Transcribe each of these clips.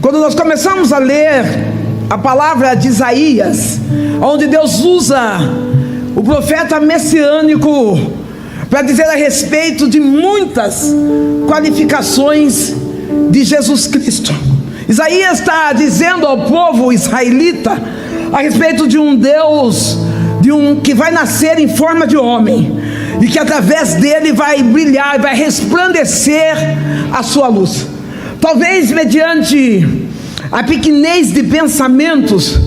Quando nós começamos a ler a palavra de Isaías, onde Deus usa o profeta messiânico para dizer a respeito de muitas qualificações de Jesus Cristo. Isaías está dizendo ao povo israelita a respeito de um Deus, que vai nascer em forma de homem, e que através dele vai brilhar, vai resplandecer a sua luz. Talvez mediante a pequenez de pensamentos,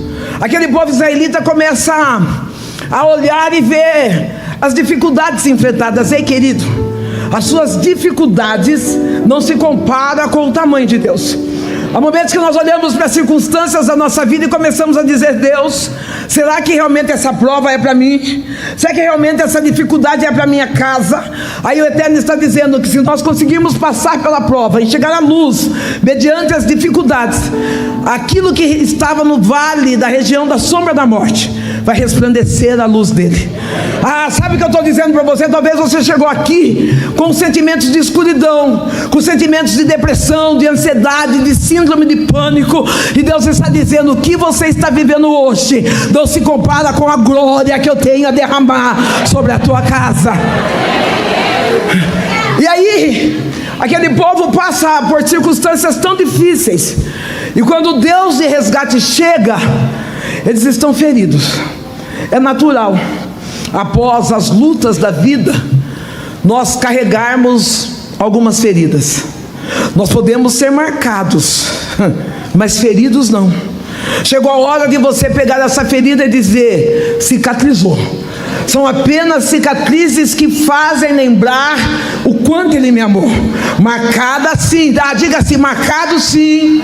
aquele povo israelita começa a olhar e ver as dificuldades enfrentadas. Ei, querido, as suas dificuldades não se comparam com o tamanho de Deus. Há momentos que nós olhamos para as circunstâncias da nossa vida e começamos a dizer: Deus, será que realmente essa prova é para mim? Será que realmente essa dificuldade é para minha casa? Aí o Eterno está dizendo que se nós conseguirmos passar pela prova e chegar à luz, mediante as dificuldades, aquilo que estava no vale da região da sombra da morte vai resplandecer a luz dele. Sabe o que eu estou dizendo para você? Talvez você chegou aqui com sentimentos de escuridão, com sentimentos de depressão, de ansiedade, de síndrome de pânico, e Deus está dizendo: o que você está vivendo hoje não se compara com a glória que eu tenho a derramar sobre a tua casa. E aí, aquele povo passa por circunstâncias tão difíceis, e quando o Deus de resgate chega, eles estão feridos. É natural, após as lutas da vida, nós carregarmos algumas feridas. Nós podemos ser marcados, mas feridos não. Chegou a hora de você pegar essa ferida e dizer: cicatrizou. São apenas cicatrizes que fazem lembrar o quanto Ele me amou. Marcada sim, diga assim: marcado sim,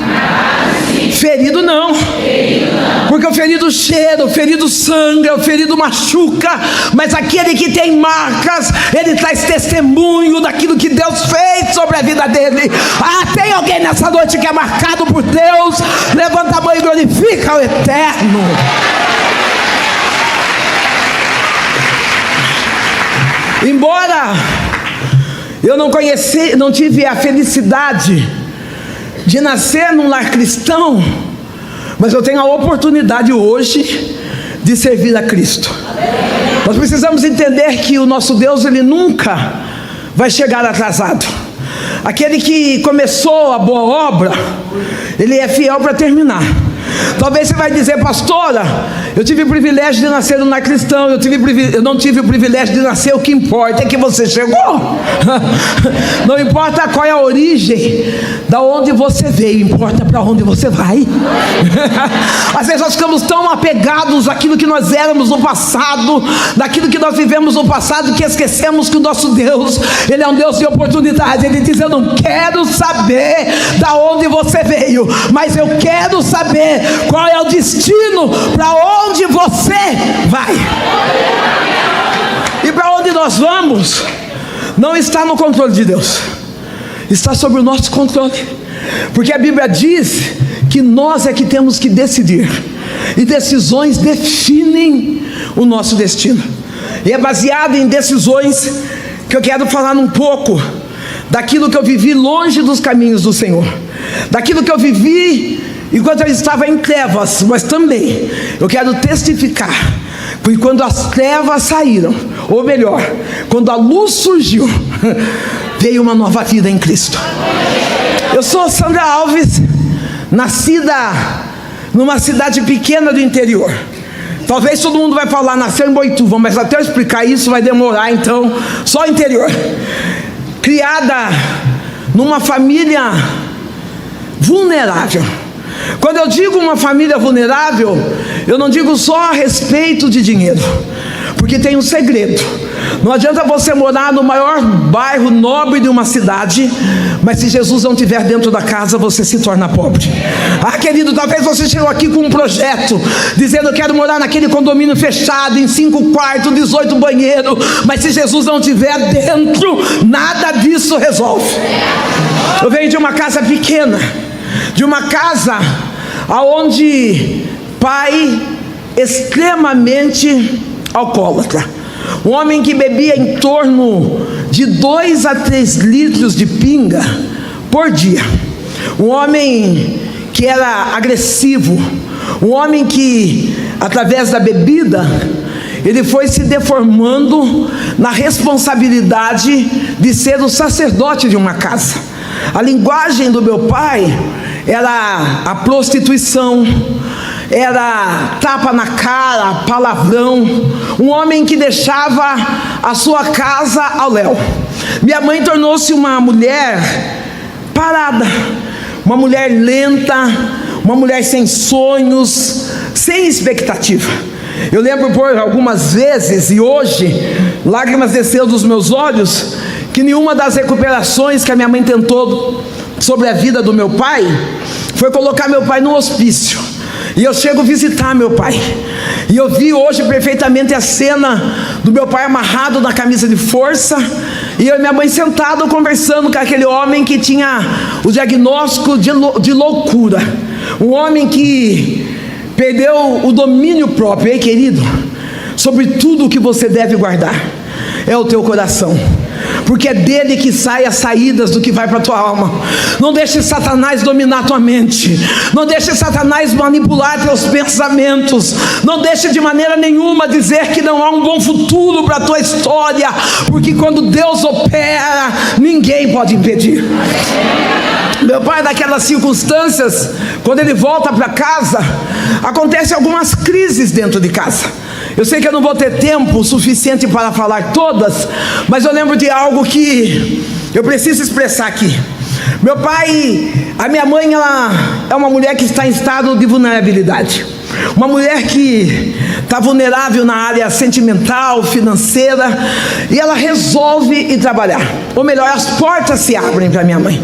ferido não. Porque o ferido cheira, o ferido sangra, o ferido machuca, mas aquele que tem marcas, ele traz testemunho daquilo que Deus fez sobre a vida dele. Tem alguém nessa noite que é marcado por Deus? Levanta a mão e glorifica o Eterno. Embora eu não tive a felicidade de nascer num lar cristão, mas eu tenho a oportunidade hoje de servir a Cristo. Nós precisamos entender que o nosso Deus, Ele nunca vai chegar atrasado. Aquele que começou a boa obra, Ele é fiel para terminar. Talvez você vai dizer: pastora, eu tive o privilégio de nascer num lar cristão, eu não tive o privilégio de nascer. O que importa é que você chegou. Não importa qual é a origem, da onde você veio, importa para onde você vai. Às vezes nós ficamos tão apegados àquilo que nós éramos no passado, daquilo que nós vivemos no passado, que esquecemos que o nosso Deus, Ele é um Deus de oportunidade. Ele diz: eu não quero saber da onde você veio, mas eu quero saber qual é o destino, para onde você vai. E para onde nós vamos não está no controle de Deus, está sob o nosso controle, porque a Bíblia diz que nós é que temos que decidir, e decisões definem o nosso destino. E é baseado em decisões que eu quero falar um pouco daquilo que eu vivi longe dos caminhos do Senhor, daquilo que eu vivi enquanto eu estava em trevas, mas também eu quero testificar, porque quando as trevas saíram, ou melhor, quando a luz surgiu, veio uma nova vida em Cristo. Eu sou Sandra Alves, nascida numa cidade pequena do interior. Talvez todo mundo vai falar: nasceu em Boituva, mas até eu explicar isso vai demorar, então só interior. Criada numa família vulnerável. Quando eu digo uma família vulnerável, eu não digo só a respeito de dinheiro, porque tem um segredo. Não adianta você morar no maior bairro nobre de uma cidade, mas se Jesus não estiver dentro da casa, você se torna pobre. Querido, talvez você chegou aqui com um projeto, dizendo: eu quero morar naquele condomínio fechado, em 5 quartos, 18 banheiros, mas se Jesus não estiver dentro, nada disso resolve. Eu venho de uma casa pequena, de uma casa onde pai extremamente alcoólatra, um homem que bebia em torno de 2 a 3 litros de pinga por dia, um homem que era agressivo, um homem que, através da bebida, ele foi se deformando na responsabilidade de ser o sacerdote de uma casa. A linguagem do meu pai era a prostituição, era tapa na cara, palavrão, um homem que deixava a sua casa ao léu. Minha mãe tornou-se uma mulher parada, uma mulher lenta, uma mulher sem sonhos, sem expectativa. Eu lembro por algumas vezes, e hoje, lágrimas desceram dos meus olhos, que nenhuma das recuperações que a minha mãe tentou sobre a vida do meu pai, foi colocar meu pai no hospício. E eu chego a visitar meu pai, e eu vi hoje perfeitamente a cena do meu pai amarrado na camisa de força, e eu e minha mãe sentados conversando com aquele homem que tinha o diagnóstico de loucura, um homem que perdeu o domínio próprio. Ei, querido, sobre tudo o que você deve guardar é o teu coração, porque é dele que saem as saídas do que vai para a tua alma. Não deixe Satanás dominar a tua mente, não deixe Satanás manipular teus pensamentos, não deixe de maneira nenhuma dizer que não há um bom futuro para a tua história, porque quando Deus opera, ninguém pode impedir. Meu pai, naquelas circunstâncias, quando ele volta para casa, acontecem algumas crises dentro de casa. Eu sei que eu não vou ter tempo suficiente para falar todas, mas eu lembro de algo que eu preciso expressar aqui. Meu pai, a minha mãe, ela é uma mulher que está em estado de vulnerabilidade, uma mulher que está vulnerável na área sentimental, financeira, e ela resolve ir trabalhar, ou melhor, as portas se abrem para minha mãe.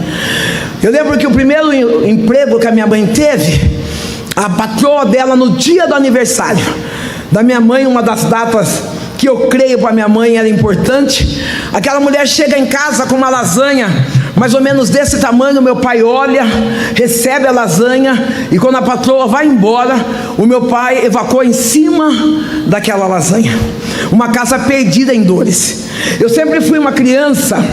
Eu lembro que o primeiro emprego que a minha mãe teve, a patroa dela, no dia do aniversário da minha mãe, uma das datas que eu creio para minha mãe era importante, aquela mulher chega em casa com uma lasanha mais ou menos desse tamanho. Meu pai olha, recebe a lasanha, e quando a patroa vai embora, o meu pai evacuou em cima daquela lasanha. Uma casa perdida em dores. Eu sempre fui uma criança,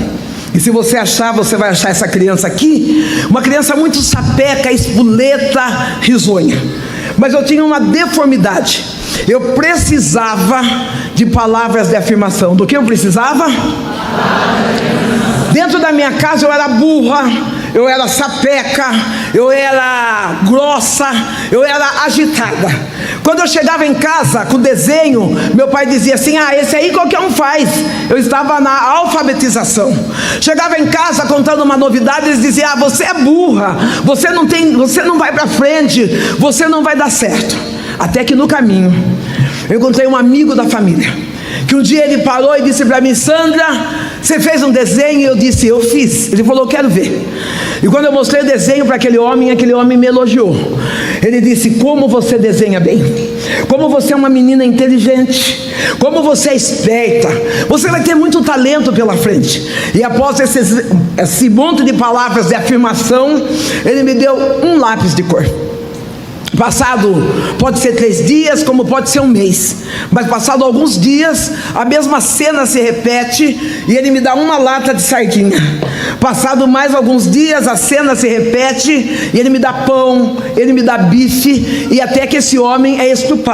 e se você achar, você vai achar essa criança aqui, uma criança muito sapeca, espoleta, risonha, mas eu tinha uma deformidade. Eu precisava de palavras de afirmação. Do que eu precisava? Dentro da minha casa eu era burra, eu era sapeca, eu era grossa, eu era agitada. Quando eu chegava em casa com desenho, meu pai dizia assim: ah, esse aí qualquer um faz. Eu estava na alfabetização. Chegava em casa contando uma novidade, eles diziam: ah, você é burra, você não vai para frente, você não vai dar certo. Até que no caminho eu encontrei um amigo da família, que um dia ele parou e disse para mim: Sandra, você fez um desenho? E eu disse: eu fiz. Ele falou: quero ver. E quando eu mostrei o desenho para aquele homem me elogiou. Ele disse: como você desenha bem, como você é uma menina inteligente, como você é esperta, você vai ter muito talento pela frente. E após esse monte de palavras de afirmação, ele me deu um lápis de cor. Passado, pode ser 3 dias, como pode ser um mês, mas passado alguns dias, a mesma cena se repete, e ele me dá uma lata de sardinha. Passado mais alguns dias, a cena se repete, e ele me dá pão, ele me dá bife, e até que esse homem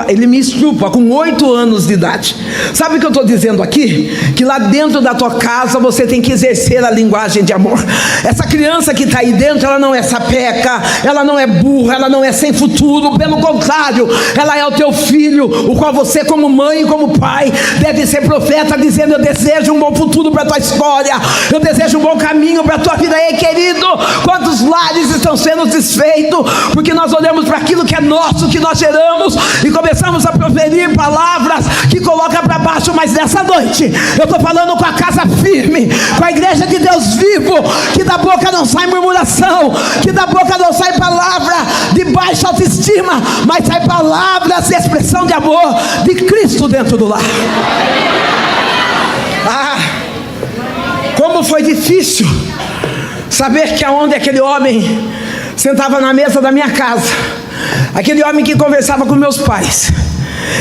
ele me estrupa com 8 anos de idade. Sabe o que eu estou dizendo aqui? Que lá dentro da tua casa você tem que exercer a linguagem de amor. Essa criança que está aí dentro, ela não é sapeca, ela não é burra, ela não é sem futuro. Pelo contrário, ela é o teu filho, o qual você, como mãe e como pai, deve ser profeta, dizendo: eu desejo um bom futuro para a tua história, eu desejo um bom caminho para a tua vida. Ei, querido, quantos lares estão sendo desfeitos, porque nós olhamos para aquilo que é nosso, que nós geramos, e começamos a proferir palavras que colocam para baixo. Mas nessa noite, eu estou falando com a casa firme, com a igreja de Deus vivo, que da boca não sai murmuração, que da boca não sai palavra de baixa autoestima, mas sai palavras de expressão de amor de Cristo dentro do lar. Ah, como foi difícil saber que aonde aquele homem sentava na mesa da minha casa, aquele homem que conversava com meus pais,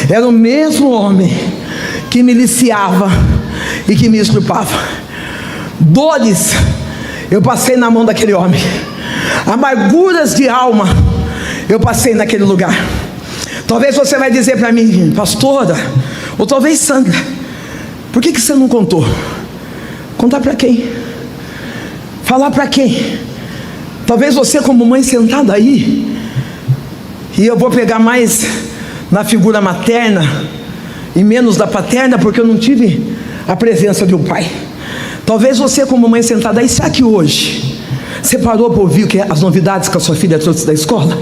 era o mesmo homem que me liciava e que me estrupava. Dores eu passei na mão daquele homem, amarguras de alma eu passei naquele lugar. Talvez você vai dizer para mim, pastora, ou talvez Sandra, por que você não contou? Contar para quem? Falar para quem? Talvez você como mãe sentada aí, e eu vou pegar mais na figura materna e menos da paterna, porque eu não tive a presença de um pai. Talvez você como mãe sentada aí, será que hoje você parou para ouvir as novidades que a sua filha trouxe da escola?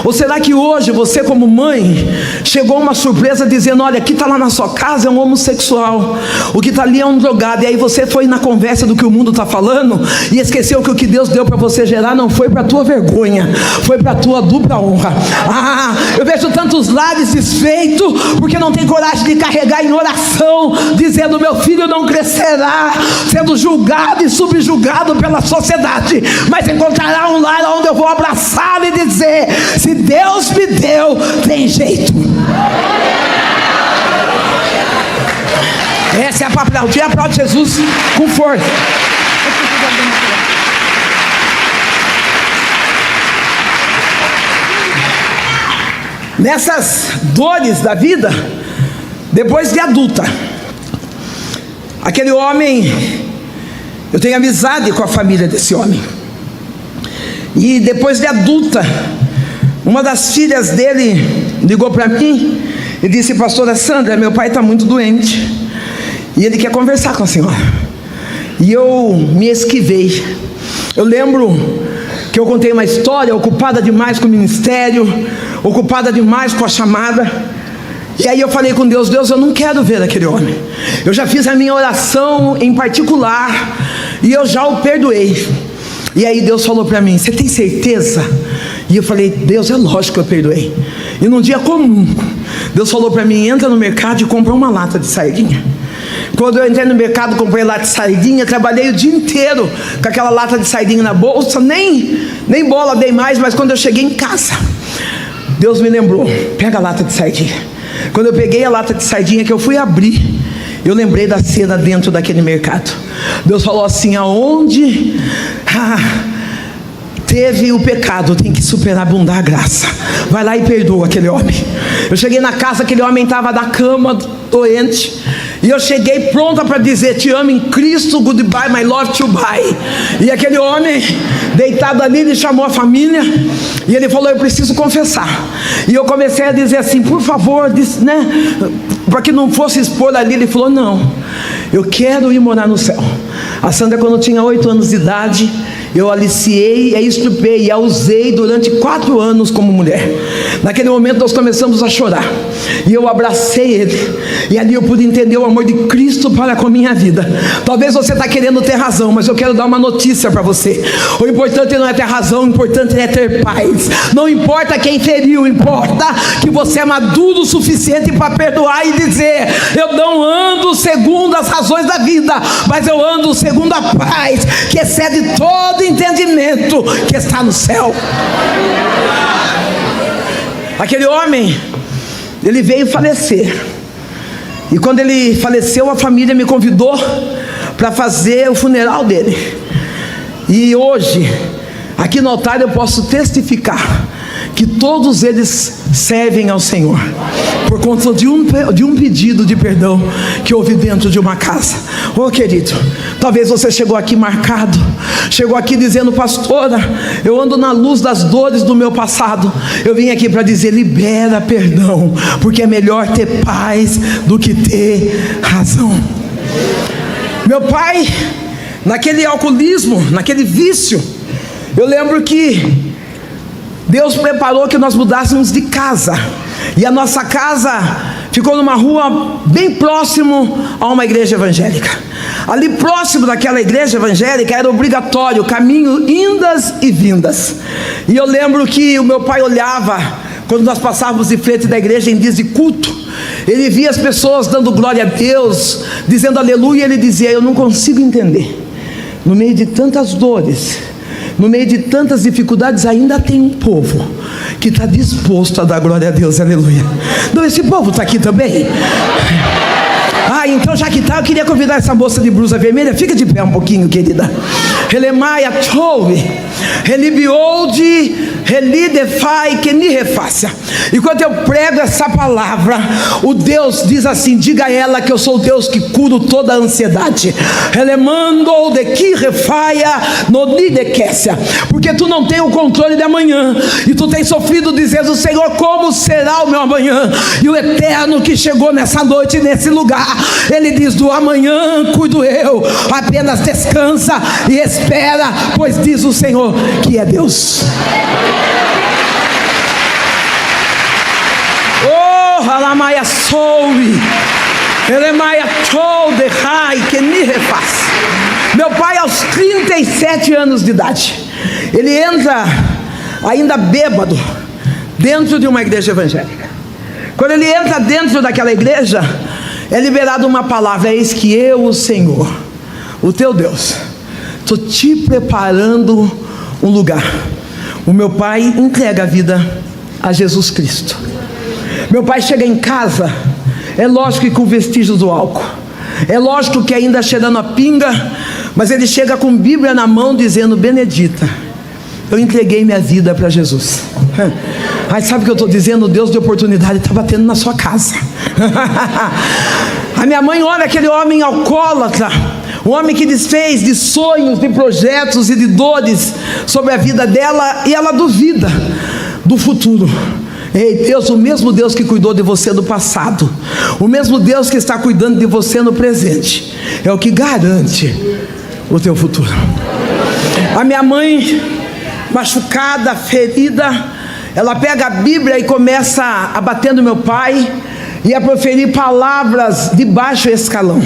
Ou será que hoje você como mãe chegou uma surpresa dizendo, olha, aqui está lá na sua casa é um homossexual, o que está ali é um drogado, e aí você foi na conversa do que o mundo está falando e esqueceu que o que Deus deu para você gerar não foi para a tua vergonha, foi para a tua dupla honra. Eu vejo tantos lares desfeitos porque não tem coragem de carregar em oração, dizendo, meu filho não crescerá sendo julgado e subjugado pela sociedade, mas encontrará um lar onde eu vou abraçá-lo e dizer, se Deus me deu, tem jeito. Essa é a palavra. O dia aplaude Jesus com força. Nessas dores da vida, depois de adulta, aquele homem, eu tenho amizade com a família desse homem, e depois de adulta, uma das filhas dele ligou para mim e disse, pastora Sandra, meu pai está muito doente e ele quer conversar com a senhora. E eu me esquivei. Eu lembro que eu contei uma história, ocupada demais com o ministério, ocupada demais com a chamada. E aí eu falei com Deus, Deus, eu não quero ver aquele homem. Eu já fiz a minha oração em particular e eu já o perdoei. E aí Deus falou para mim, você tem certeza? E eu falei, Deus, é lógico que eu perdoei. E num dia comum, Deus falou para mim, entra no mercado e compra uma lata de sardinha. Quando eu entrei no mercado, comprei lata de sardinha, trabalhei o dia inteiro com aquela lata de sardinha na bolsa, nem bola dei mais, mas quando eu cheguei em casa, Deus me lembrou, pega a lata de sardinha. Quando eu peguei a lata de sardinha que eu fui abrir, eu lembrei da cena dentro daquele mercado. Deus falou assim, aonde teve o pecado, tem que superabundar a graça. Vai lá e perdoa aquele homem. Eu cheguei na casa, aquele homem estava na cama, doente, e eu cheguei pronta para dizer, te amo em Cristo, goodbye, my love to bye. E aquele homem, deitado ali, ele chamou a família, e ele falou, eu preciso confessar. E eu comecei a dizer assim, por favor, para que não fosse expor ali. Ele falou, não, eu quero ir morar no céu. A Sandra, quando tinha 8 anos de idade, eu aliciei, estrupei e a usei durante 4 anos como mulher. Naquele momento nós começamos a chorar, e eu abracei ele, e ali eu pude entender o amor de Cristo para com a minha vida. Talvez você está querendo ter razão, mas eu quero dar uma notícia para você. O importante não é ter razão, o importante é ter paz. Não importa quem feriu, importa que você é maduro o suficiente para perdoar e dizer, eu não ando segundo as razões da vida, mas eu ando segundo a paz que excede todo entendimento, que está no céu. Aquele homem, ele veio falecer, e quando ele faleceu, a família me convidou para fazer o funeral dele. E hoje, aqui no altar, eu posso testificar que todos eles servem ao Senhor, por conta de um pedido de perdão que houve dentro de uma casa. Oh querido, talvez você chegou aqui marcado, chegou aqui dizendo, pastora, eu ando na luz das dores do meu passado. Eu vim aqui para dizer, libera perdão, porque é melhor ter paz do que ter razão. Meu pai, naquele alcoolismo, naquele vício, eu lembro que Deus preparou que nós mudássemos de casa, e a nossa casa ficou numa rua bem próximo a uma igreja evangélica. Ali próximo daquela igreja evangélica era obrigatório caminho indas e vindas. E eu lembro que o meu pai olhava, quando nós passávamos de frente da igreja em dias de culto, ele via as pessoas dando glória a Deus, dizendo aleluia, e ele dizia, eu não consigo entender, no meio de tantas dores, no meio de tantas dificuldades, ainda tem um povo que está disposto a dar glória a Deus, aleluia. Então esse povo está aqui também. Então já que está, eu queria convidar essa moça de blusa vermelha, fica de pé um pouquinho, querida. Relemaia Tove, Relibiolde, Relide defai que ni refácia. Enquanto eu prego essa palavra, o Deus diz assim: diga a ela que eu sou o Deus que curo toda a ansiedade. Elemando de que refaia no nidequécia. Porque tu não tem o controle de amanhã, e tu tens sofrido dizendo: Senhor, como será o meu amanhã? E o Eterno que chegou nessa noite, nesse lugar, Ele diz: do amanhã cuido eu, apenas descansa e espera, pois diz o Senhor que é Deus. Oh, Alamaia soube, Elemaia de rai que me refaz. Meu pai, aos 37 anos de idade, ele entra ainda bêbado dentro de uma igreja evangélica. Quando ele entra dentro daquela igreja, é liberada uma palavra: eis que eu, o Senhor, o teu Deus, estou te preparando um lugar. O meu pai entrega a vida a Jesus Cristo. Meu pai chega em casa, é lógico que com vestígios do álcool, é lógico que ainda cheirando a pinga, mas ele chega com Bíblia na mão dizendo: Benedita, eu entreguei minha vida para Jesus. Aí sabe o que eu estou dizendo? O Deus de oportunidade está batendo na sua casa. A minha mãe olha aquele homem alcoólatra, um homem que desfez de sonhos, de projetos e de dores sobre a vida dela, e ela duvida do futuro. Ei, Deus, o mesmo Deus que cuidou de você no passado, o mesmo Deus que está cuidando de você no presente, é o que garante o teu futuro. A minha mãe, machucada, ferida, ela pega a Bíblia e começa a bater no meu pai e a proferir palavras de baixo escalão.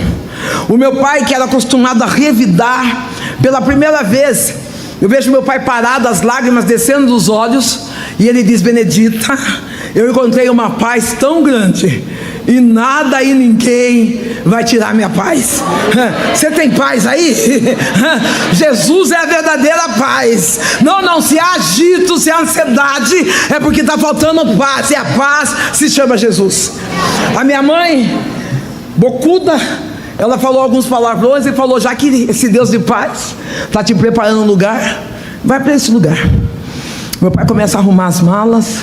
O meu pai, que era acostumado a revidar, pela primeira vez eu vejo meu pai parado, as lágrimas descendo dos olhos, e ele diz: Benedita, eu encontrei uma paz tão grande, e nada e ninguém vai tirar minha paz. Você tem paz aí? Jesus é a verdadeira paz. Não, se há agito, se há ansiedade, é porque está faltando paz, e a paz se chama Jesus. A minha mãe, bocuda, ela falou alguns palavrões e falou: já que esse Deus de paz está te preparando um lugar, vai para esse lugar. Meu pai começa a arrumar as malas,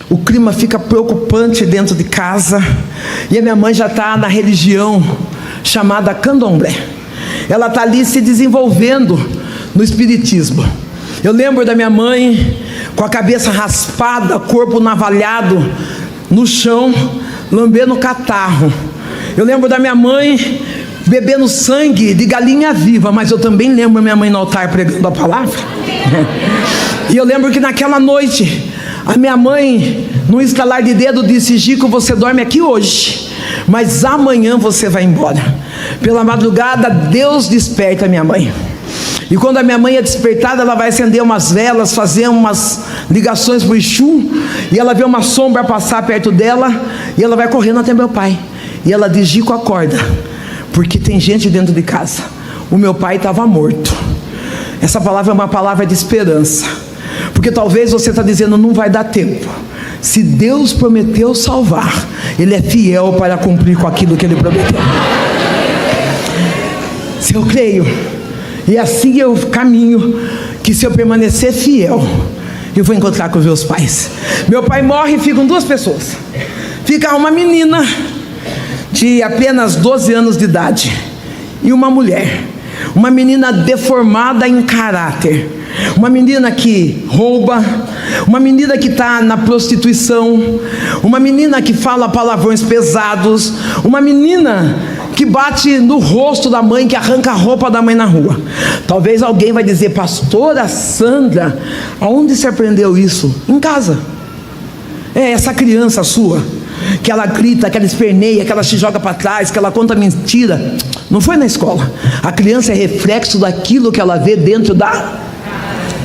o clima fica preocupante dentro de casa, e a minha mãe já está na religião chamada candomblé. Ela está ali se desenvolvendo no espiritismo. Eu lembro da minha mãe com a cabeça raspada, corpo navalhado no chão, lambendo catarro. Eu lembro da minha mãe bebendo sangue de galinha viva, mas eu também lembro minha mãe no altar pregando a palavra. E eu lembro que naquela noite, a minha mãe, num estalar de dedo, disse: Gico, você dorme aqui hoje, mas amanhã você vai embora. Pela madrugada, Deus desperta a minha mãe. E quando a minha mãe é despertada, ela vai acender umas velas, fazer umas ligações para o Exu, e ela vê uma sombra passar perto dela, e ela vai correndo até meu pai. E ela diz: Gico, acorda, porque tem gente dentro de casa. O meu pai estava morto. Essa palavra é uma palavra de esperança, porque talvez você está dizendo: não vai dar tempo. Se Deus prometeu salvar, Ele é fiel para cumprir com aquilo que Ele prometeu. Se eu creio, e assim eu caminho, que se eu permanecer fiel, eu vou encontrar com os meus pais. Meu pai morre e ficam duas pessoas. Fica uma menina de apenas 12 anos de idade e uma mulher, uma menina deformada em caráter, uma menina que rouba, uma menina que está na prostituição, uma menina que fala palavrões pesados, uma menina que bate no rosto da mãe, que arranca a roupa da mãe na rua. Talvez alguém vai dizer: pastora Sandra, aonde você aprendeu isso? Em casa. É essa criança sua, que ela grita, que ela esperneia, que ela se joga para trás, que ela conta mentira. Não foi na escola. A criança é reflexo daquilo que ela vê dentro da...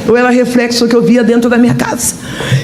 Eu era reflexo que eu via dentro da minha casa.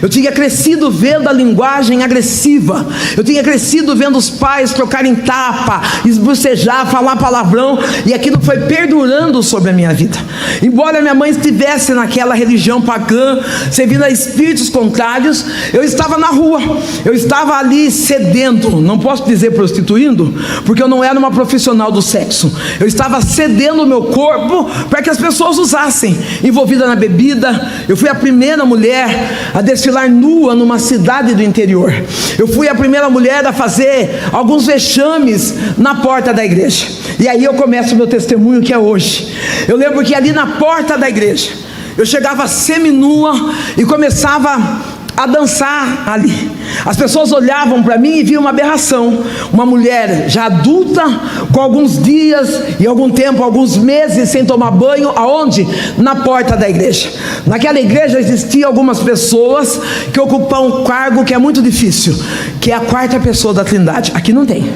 Eu tinha crescido vendo a linguagem agressiva. Eu tinha crescido vendo os pais trocarem tapa, esbocejar, falar palavrão, e aquilo foi perdurando sobre a minha vida. Embora minha mãe estivesse naquela religião pagã, servindo a espíritos contrários, eu estava na rua. Eu estava ali cedendo, não posso dizer prostituindo, porque eu não era uma profissional do sexo. Eu estava cedendo o meu corpo para que as pessoas usassem, envolvida na bebida, vida. Eu fui a primeira mulher a desfilar nua numa cidade do interior. Eu fui a primeira mulher a fazer alguns vexames na porta da igreja. E aí eu começo o meu testemunho, que é hoje. Eu lembro que ali na porta da igreja, eu chegava seminua e começava a dançar ali. As pessoas olhavam para mim e viam uma aberração. Uma mulher já adulta, com alguns dias e algum tempo, alguns meses sem tomar banho. Aonde? Na porta da igreja. Naquela igreja existiam algumas pessoas que ocupam um cargo que é muito difícil, que é a quarta pessoa da Trindade. Aqui não tem,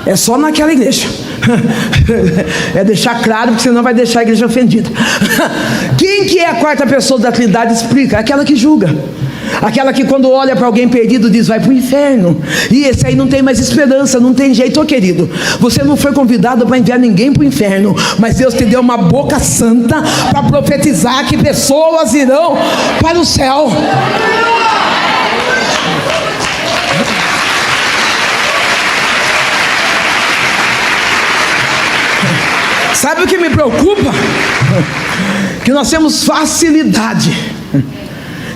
é só naquela igreja. É deixar claro, porque senão vai deixar a igreja ofendida. Quem que é a quarta pessoa da Trindade? Explica. Aquela que julga, aquela que quando olha para alguém perdido diz: vai para o inferno, e esse aí não tem mais esperança, não tem jeito. Ô querido, você não foi convidado para enviar ninguém para o inferno, mas Deus te deu uma boca santa para profetizar que pessoas irão para o céu. Sabe o que me preocupa? Que nós temos facilidade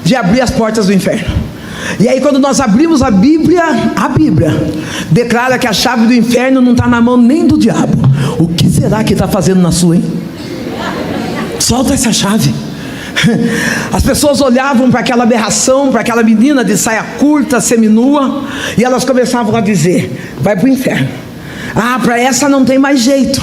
de abrir as portas do inferno. E aí quando nós abrimos a Bíblia declara que a chave do inferno não está na mão nem do diabo. O que será que está fazendo na sua, hein? Solta essa chave. As pessoas olhavam para aquela aberração, para aquela menina de saia curta, seminua, e elas começavam a dizer: vai para o inferno. Ah, para essa não tem mais jeito.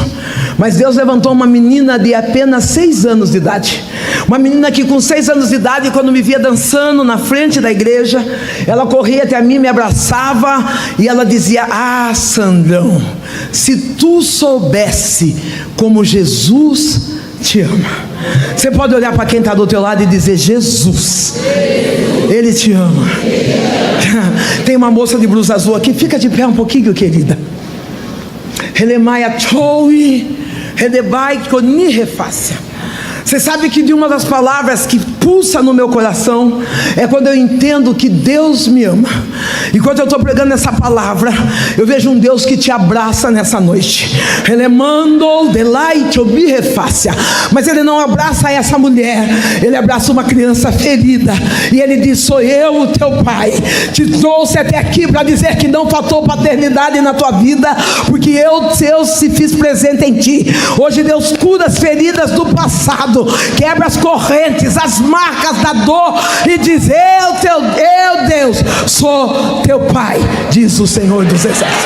Mas Deus levantou uma menina de apenas 6 anos de idade. Uma menina que com 6 anos de idade, quando me via dançando na frente da igreja, ela corria até mim, me abraçava e ela dizia: ah, Sandrão, se tu soubesse como Jesus te ama. Você pode olhar para quem está do teu lado e dizer: Jesus, Ele te ama. Tem uma moça de blusa azul aqui, fica de pé um pouquinho, querida. Você sabe que de uma das palavras que pulsa no meu coração é quando eu entendo que Deus me ama. E quando eu estou pregando essa palavra, eu vejo um Deus que te abraça nessa noite. Ele mandou delight obirefácia. Mas Ele não abraça essa mulher, Ele abraça uma criança ferida. E Ele diz: sou eu, o teu pai. Te trouxe até aqui para dizer que não faltou paternidade na tua vida, porque eu se fiz presente em ti. Hoje Deus cura as feridas do passado, quebra as correntes, as marcas da dor e diz: eu Deus, sou teu pai, diz o Senhor dos Exércitos.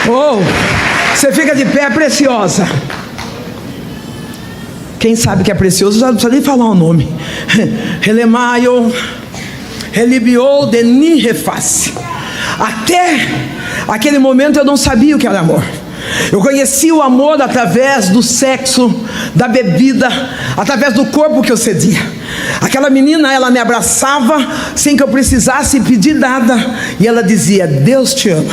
Oh, você fica de pé, preciosa. Quem sabe que é precioso já não precisa nem falar o nome. Relemaio, relibiou deni reface. Até aquele momento eu não sabia o que era amor. Eu conheci o amor através do sexo, da bebida, através do corpo que eu cedia. Aquela menina, ela me abraçava sem que eu precisasse pedir nada, e ela dizia: Deus te ama.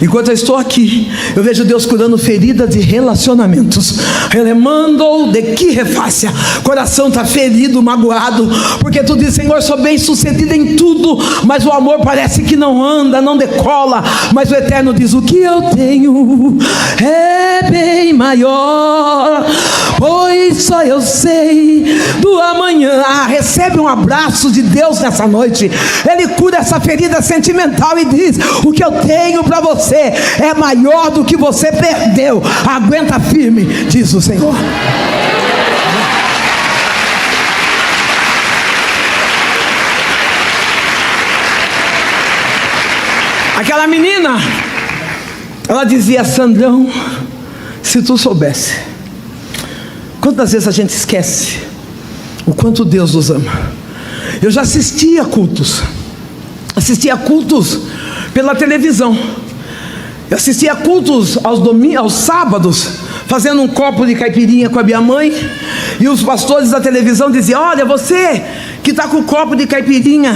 Enquanto eu estou aqui, eu vejo Deus curando feridas de relacionamentos. Ele mandou de que refácia. Coração está ferido, magoado, porque tu diz: Senhor, sou bem sucedido em tudo, mas o amor parece que não anda, não decola. Mas o Eterno diz: o que eu tenho é bem maior, pois só eu sei do amanhã. Recebe um abraço de Deus nessa noite. Ele cura essa ferida sentimental e diz: o que eu tenho para você é maior do que você perdeu. Aguenta firme, diz o Senhor. Aquela menina, ela dizia: Sandrão, se tu soubesse. Quantas vezes a gente esquece o quanto Deus nos ama. Eu já assistia cultos pela televisão. Eu assistia cultos aos sábados, fazendo um copo de caipirinha com a minha mãe, e os pastores da televisão diziam: olha, você que está com o copo de caipirinha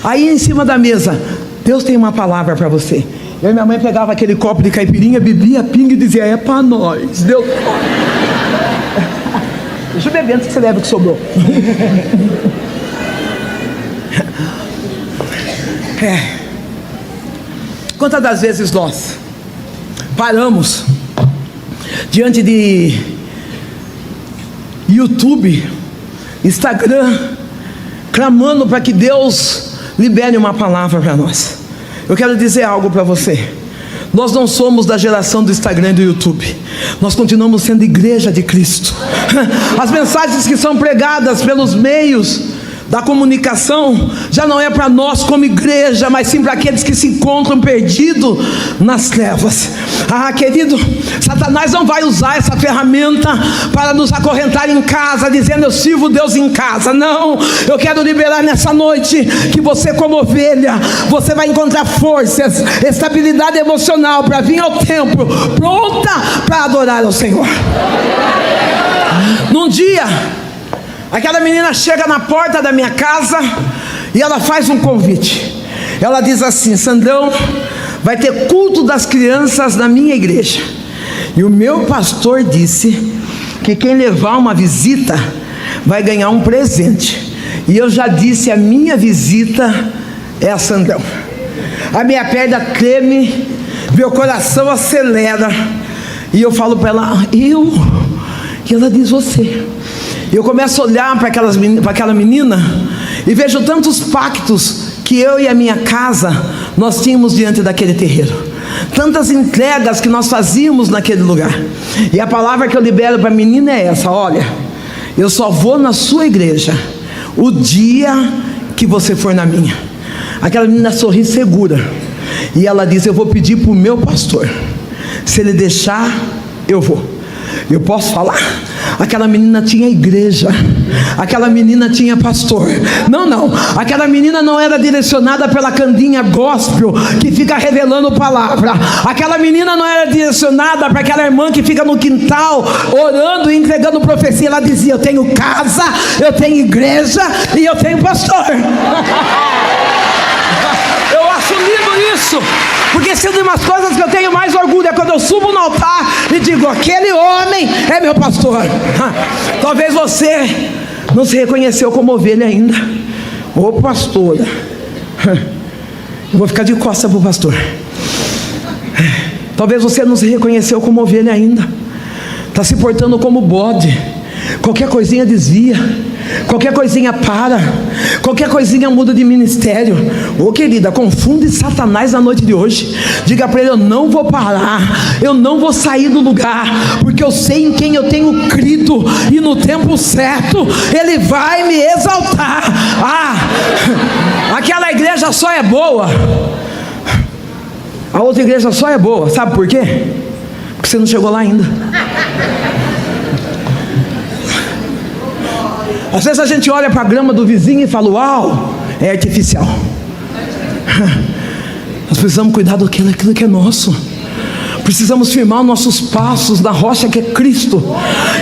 aí em cima da mesa, Deus tem uma palavra para você. Eu e minha mãe pegava aquele copo de caipirinha, bebia pinga e dizia: é para nós, Deus. Deixa eu beber antes que você leve o que sobrou. Quantas das vezes nós paramos diante de YouTube, Instagram, clamando para que Deus libere uma palavra para nós. Eu quero dizer algo para você. Nós não somos da geração do Instagram e do YouTube. Nós continuamos sendo igreja de Cristo. As mensagens que são pregadas pelos meios da comunicação já não é para nós como igreja, mas sim para aqueles que se encontram perdidos nas trevas. Querido, Satanás não vai usar essa ferramenta para nos acorrentar em casa, dizendo eu sirvo Deus em casa. Não, eu quero liberar nessa noite que você, como ovelha, você vai encontrar forças, estabilidade emocional para vir ao templo pronta para adorar ao Senhor. Num dia, aquela menina chega na porta da minha casa e ela faz um convite. Ela diz assim: Sandrão, vai ter culto das crianças na minha igreja, e o meu pastor disse que quem levar uma visita vai ganhar um presente. E eu já disse, a minha visita é a Sandrão. A minha perna treme, meu coração acelera, e eu falo para ela, e ela diz, você. E eu começo a olhar para aquela menina e vejo tantos pactos que eu e a minha casa nós tínhamos diante daquele terreiro, tantas entregas que nós fazíamos naquele lugar. E a palavra que eu libero para a menina é essa: olha, eu só vou na sua igreja o dia que você for na minha. Aquela menina sorri segura e ela diz, eu vou pedir para o meu pastor, se ele deixar eu vou. Eu posso falar? Aquela menina tinha igreja, aquela menina tinha pastor. Não, aquela menina não era direcionada pela candinha gospel que fica revelando palavra. Aquela menina não era direcionada para aquela irmã que fica no quintal orando e entregando profecia. Ela dizia, eu tenho casa, eu tenho igreja e eu tenho pastor. Eu acho lindo isso, porque se de umas coisas que eu tenho mais orgulho é quando eu subo no altar e digo, aquele homem é meu pastor. Talvez você não se reconheceu como ovelha ainda. Ô pastora, eu vou ficar de costas para o pastor. Talvez você não se reconheceu como ovelha ainda, está se portando como bode. Qualquer coisinha desvia, qualquer coisinha para, qualquer coisinha muda de ministério. Ô querida, confunde Satanás na noite de hoje. Diga para ele, eu não vou parar, eu não vou sair do lugar, porque eu sei em quem eu tenho crido, e no tempo certo ele vai me exaltar. Aquela igreja só é boa, a outra igreja só é boa, sabe por quê? Porque você não chegou lá ainda. Às vezes a gente olha para a grama do vizinho e fala, uau, é artificial. Nós precisamos cuidar daquilo que é nosso. Precisamos firmar os nossos passos na rocha que é Cristo,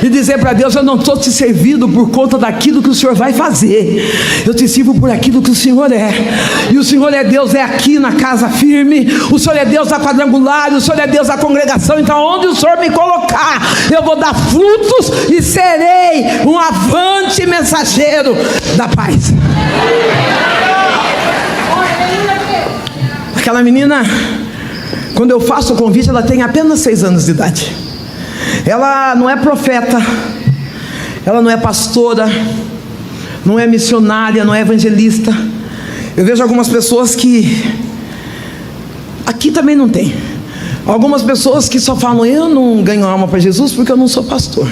e dizer para Deus, eu não estou te servindo por conta daquilo que o Senhor vai fazer, eu te sirvo por aquilo que o Senhor é. E o Senhor é Deus, é aqui na casa firme, o Senhor é Deus da quadrangular, o Senhor é Deus da congregação. Então onde o Senhor me colocar, eu vou dar frutos e serei um avante mensageiro da paz. Aquela menina, quando eu faço o convite, ela tem apenas 6 anos de idade. Ela não é profeta, ela não é pastora, não é missionária, não é evangelista. Eu vejo algumas pessoas que aqui também não tem. Algumas pessoas que só falam, eu não ganho alma para Jesus porque eu não sou pastor.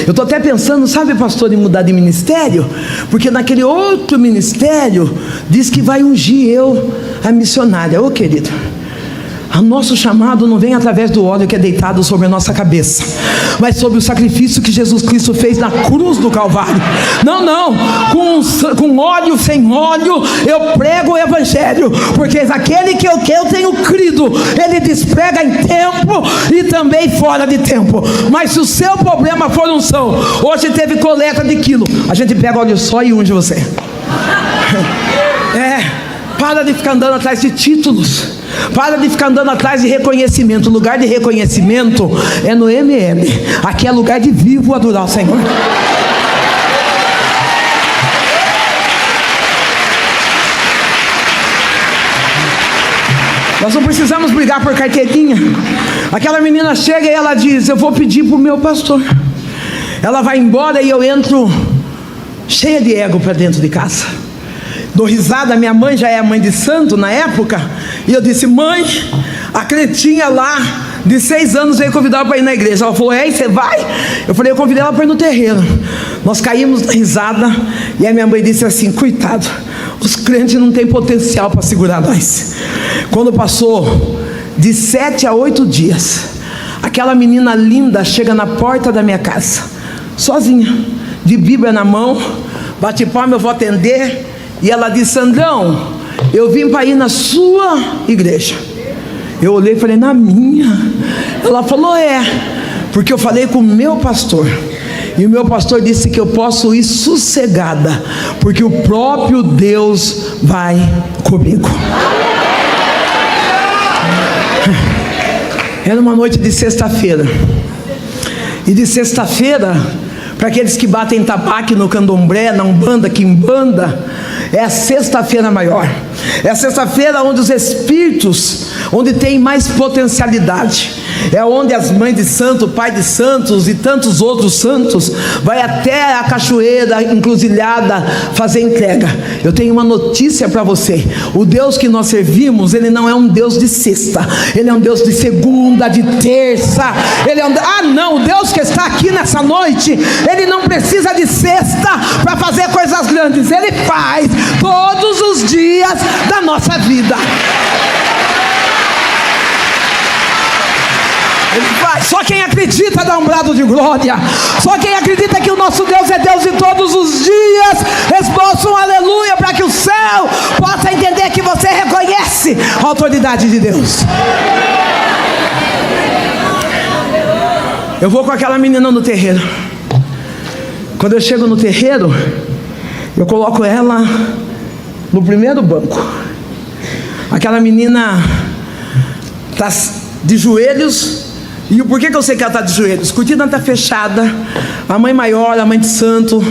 Eu estou até pensando, sabe, pastor, em mudar de ministério, porque naquele outro ministério diz que vai ungir eu a missionária. Ô querido, o nosso chamado não vem através do óleo que é deitado sobre a nossa cabeça, mas sobre o sacrifício que Jesus Cristo fez na cruz do Calvário. Não, com óleo, sem óleo, eu prego o evangelho, porque aquele que eu tenho crido, ele desprega em tempo e também fora de tempo. Mas se o seu problema for unção, hoje teve coleta de quilo, a gente pega óleo só e unge você. Para de ficar andando atrás de títulos, para de ficar andando atrás de reconhecimento. O lugar de reconhecimento é no MM. Aqui é lugar de vivo adorar o Senhor. Nós não precisamos brigar por carteirinha. Aquela menina chega e ela diz: eu vou pedir para o meu pastor. Ela vai embora e eu entro cheia de ego para dentro de casa. Dou risada, minha mãe já é mãe de santo na época. E eu disse: mãe, a cretinha lá de 6 anos veio convidar para ir na igreja. Ela falou: é, você vai? Eu falei: eu convidei ela para ir no terreiro. Nós caímos na risada. E a minha mãe disse assim: coitado, os crentes não têm potencial para segurar nós. Quando passou de 7 a 8 dias, aquela menina linda chega na porta da minha casa, sozinha, de Bíblia na mão. Bate palma, eu vou atender. E ela disse: Sandrão, eu vim para ir na sua igreja. Eu olhei e falei: na minha? Ela falou: é, porque eu falei com o meu pastor, e o meu pastor disse que eu posso ir sossegada, porque o próprio Deus vai comigo. Era uma noite de sexta-feira. E de sexta-feira, para aqueles que batem tabaco no candomblé, na umbanda, quimbanda, é a sexta-feira maior. É a sexta-feira onde os espíritos, onde tem mais potencialidade. É onde as mães de santo, pai de santos e tantos outros santos vai até a cachoeira, encruzilhada, fazer entrega. Eu tenho uma notícia para você: o Deus que nós servimos, Ele não é um Deus de sexta, Ele é um Deus de segunda, de terça. Ele é um... não, o Deus que está aqui nessa noite, Ele não precisa de sexta para fazer coisas grandes. Ele faz todos os dias da nossa vida. Ele vai. Só quem acredita dá um brado de glória. Só quem acredita que o nosso Deus é Deus de todos os dias, esboça um aleluia, para que o céu possa entender que você reconhece a autoridade de Deus. Eu vou com aquela menina no terreiro. Quando eu chego no terreiro, eu coloco ela no primeiro banco. Aquela menina está de joelhos. E por que eu sei que ela está de joelhos? A cortina está fechada. A mãe maior, a mãe de santo,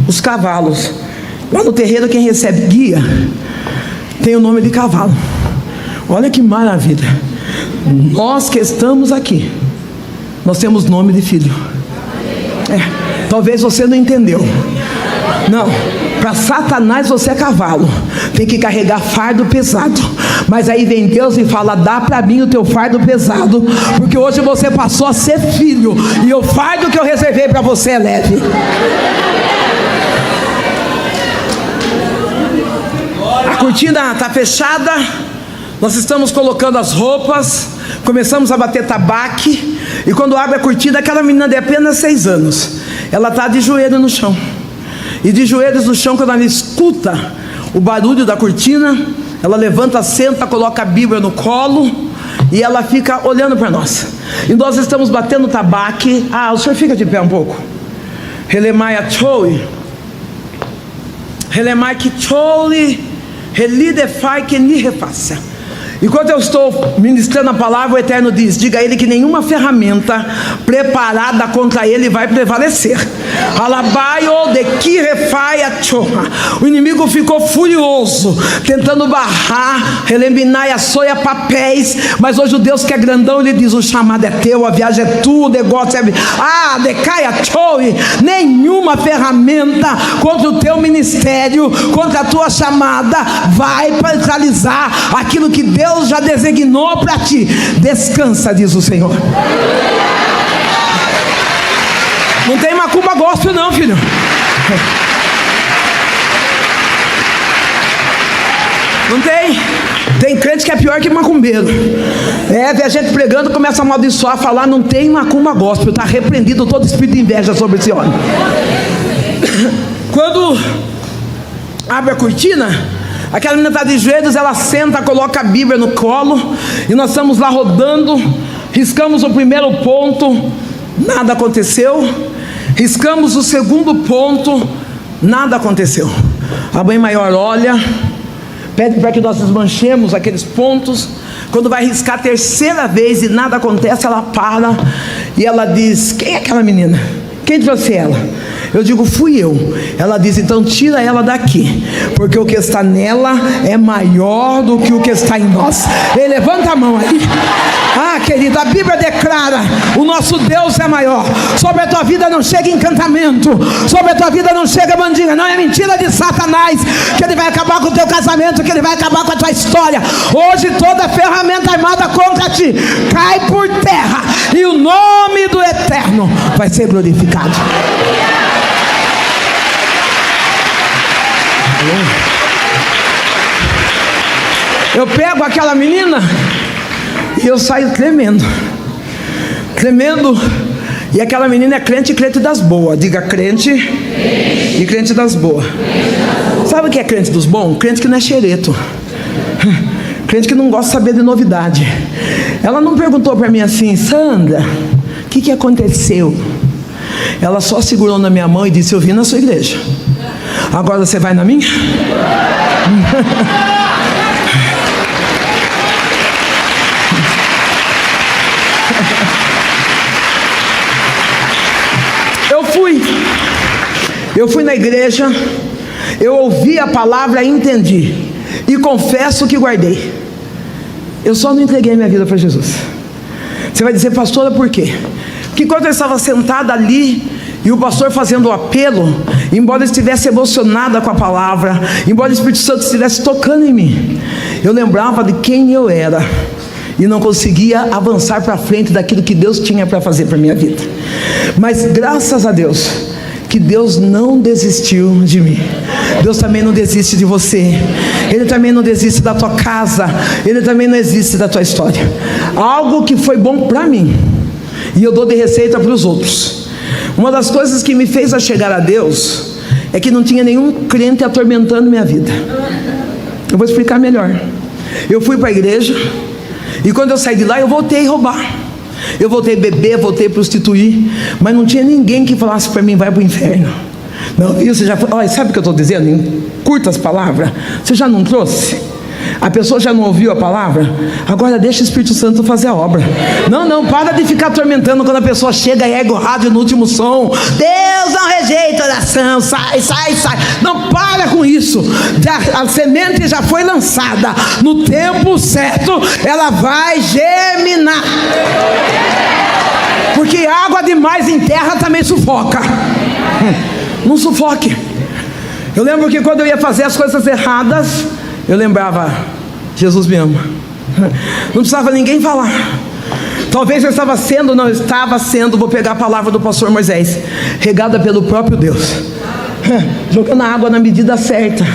os cavalos. Lá no terreiro, quem recebe guia tem o nome de cavalo. Olha que maravilha. Nós que estamos aqui, nós temos nome de filho. Talvez você não entendeu. Não, para Satanás você é cavalo, tem que carregar fardo pesado. Mas aí vem Deus e fala: dá para mim o teu fardo pesado, porque hoje você passou a ser filho, e o fardo que eu reservei para você é leve. A cortina está fechada. Nós estamos colocando as roupas, começamos a bater tabaco. E quando abre a cortina, aquela menina de apenas 6 anos, ela está de joelho no chão. E de joelhos no chão, quando ela escuta o barulho da cortina, ela levanta, senta, coloca a Bíblia no colo e ela fica olhando para nós. E nós estamos batendo tabaco. O senhor fica de pé um pouco. Relemai achoi, Relemai que chole, relidefai que ni refaça. Enquanto eu estou ministrando a palavra, o Eterno diz: diga a ele que nenhuma ferramenta preparada contra ele vai prevalecer. O inimigo ficou furioso, tentando barrar, relembinar e assoia papéis. Mas hoje o Deus que é grandão, ele diz: o chamado é teu, a viagem é tua, o negócio é... nenhuma ferramenta contra o teu ministério, contra a tua chamada, vai paralisar aquilo que Deus já designou para ti. Descansa, diz o Senhor. Não tem macumba gospel não, filho. Não tem. Tem crente que é pior que macumbeiro. Vê a gente pregando, começa a amaldiçoar, falar: não tem macumba gospel. Está repreendido todo espírito de inveja sobre esse homem. Quando abre a cortina, aquela menina está de joelhos, ela senta, coloca a Bíblia no colo, e nós estamos lá rodando. Riscamos o primeiro ponto, nada aconteceu. Riscamos o segundo ponto, nada aconteceu. A mãe maior olha, pede para que nós desmanchemos aqueles pontos. Quando vai riscar a terceira vez e nada acontece, ela para e ela diz: quem é aquela menina? Quem trouxe ela? Eu digo, fui eu. Ela diz, então tira ela daqui, porque o que está nela é maior do que o que está em nós. Ei, levanta a mão aí. Ah, querida, a Bíblia declara, o nosso Deus é maior. Sobre a tua vida não chega encantamento, sobre a tua vida não chega mandinga. Não é mentira de Satanás que ele vai acabar com o teu casamento, que ele vai acabar com a tua história. Hoje toda ferramenta armada contra ti cai por terra, e o nome do Eterno vai ser glorificado. Eu pego aquela menina e eu saio tremendo, e aquela menina é crente das boas. Diga, crente e crente das boas. Sabe o que é crente dos bons? Crente que não é xereto, crente que não gosta de saber de novidade. Ela não perguntou para mim assim, Sandra, o que aconteceu? Ela só segurou na minha mão e disse, eu vim na sua igreja, agora você vai na minha? Eu fui na igreja, eu ouvi a palavra e entendi, e confesso que guardei. Eu só não entreguei minha vida para Jesus. Você vai dizer, pastora, por quê? Porque enquanto eu estava sentada ali, e o pastor fazendo o apelo, embora eu estivesse emocionada com a palavra, embora o Espírito Santo estivesse tocando em mim, eu lembrava de quem eu era, e não conseguia avançar para frente daquilo que Deus tinha para fazer para a minha vida. Mas graças a Deus, que Deus não desistiu de mim. Deus também não desiste de você. Ele também não desiste da tua casa. Ele também não desiste da tua história. Algo que foi bom para mim, e eu dou de receita para os outros. Uma das coisas que me fez a chegar a Deus é que não tinha nenhum crente atormentando minha vida. Eu vou explicar melhor. Eu fui para a igreja, e quando eu saí de lá, eu voltei a roubar. Eu voltei a beber, voltei a prostituir, mas não tinha ninguém que falasse para mim, vai para o inferno. Não, viu? Você já foi. Olha, sabe o que eu estou dizendo? Em curtas palavras, você já não trouxe? A pessoa já não ouviu a palavra? Agora deixa o Espírito Santo fazer a obra. Não, para de ficar atormentando quando a pessoa chega e ergue o rádio no último som. Deus não rejeita a oração, sai. Não, para com isso. A semente já foi lançada. No tempo certo, ela vai germinar. Porque água demais em terra também sufoca. Não sufoque. Eu lembro que quando eu ia fazer as coisas erradas, eu lembrava, Jesus me ama. Não precisava ninguém falar. Talvez eu estava sendo, não estava sendo, vou pegar a palavra do pastor Moisés, regada pelo próprio Deus, jogando a água na medida certa,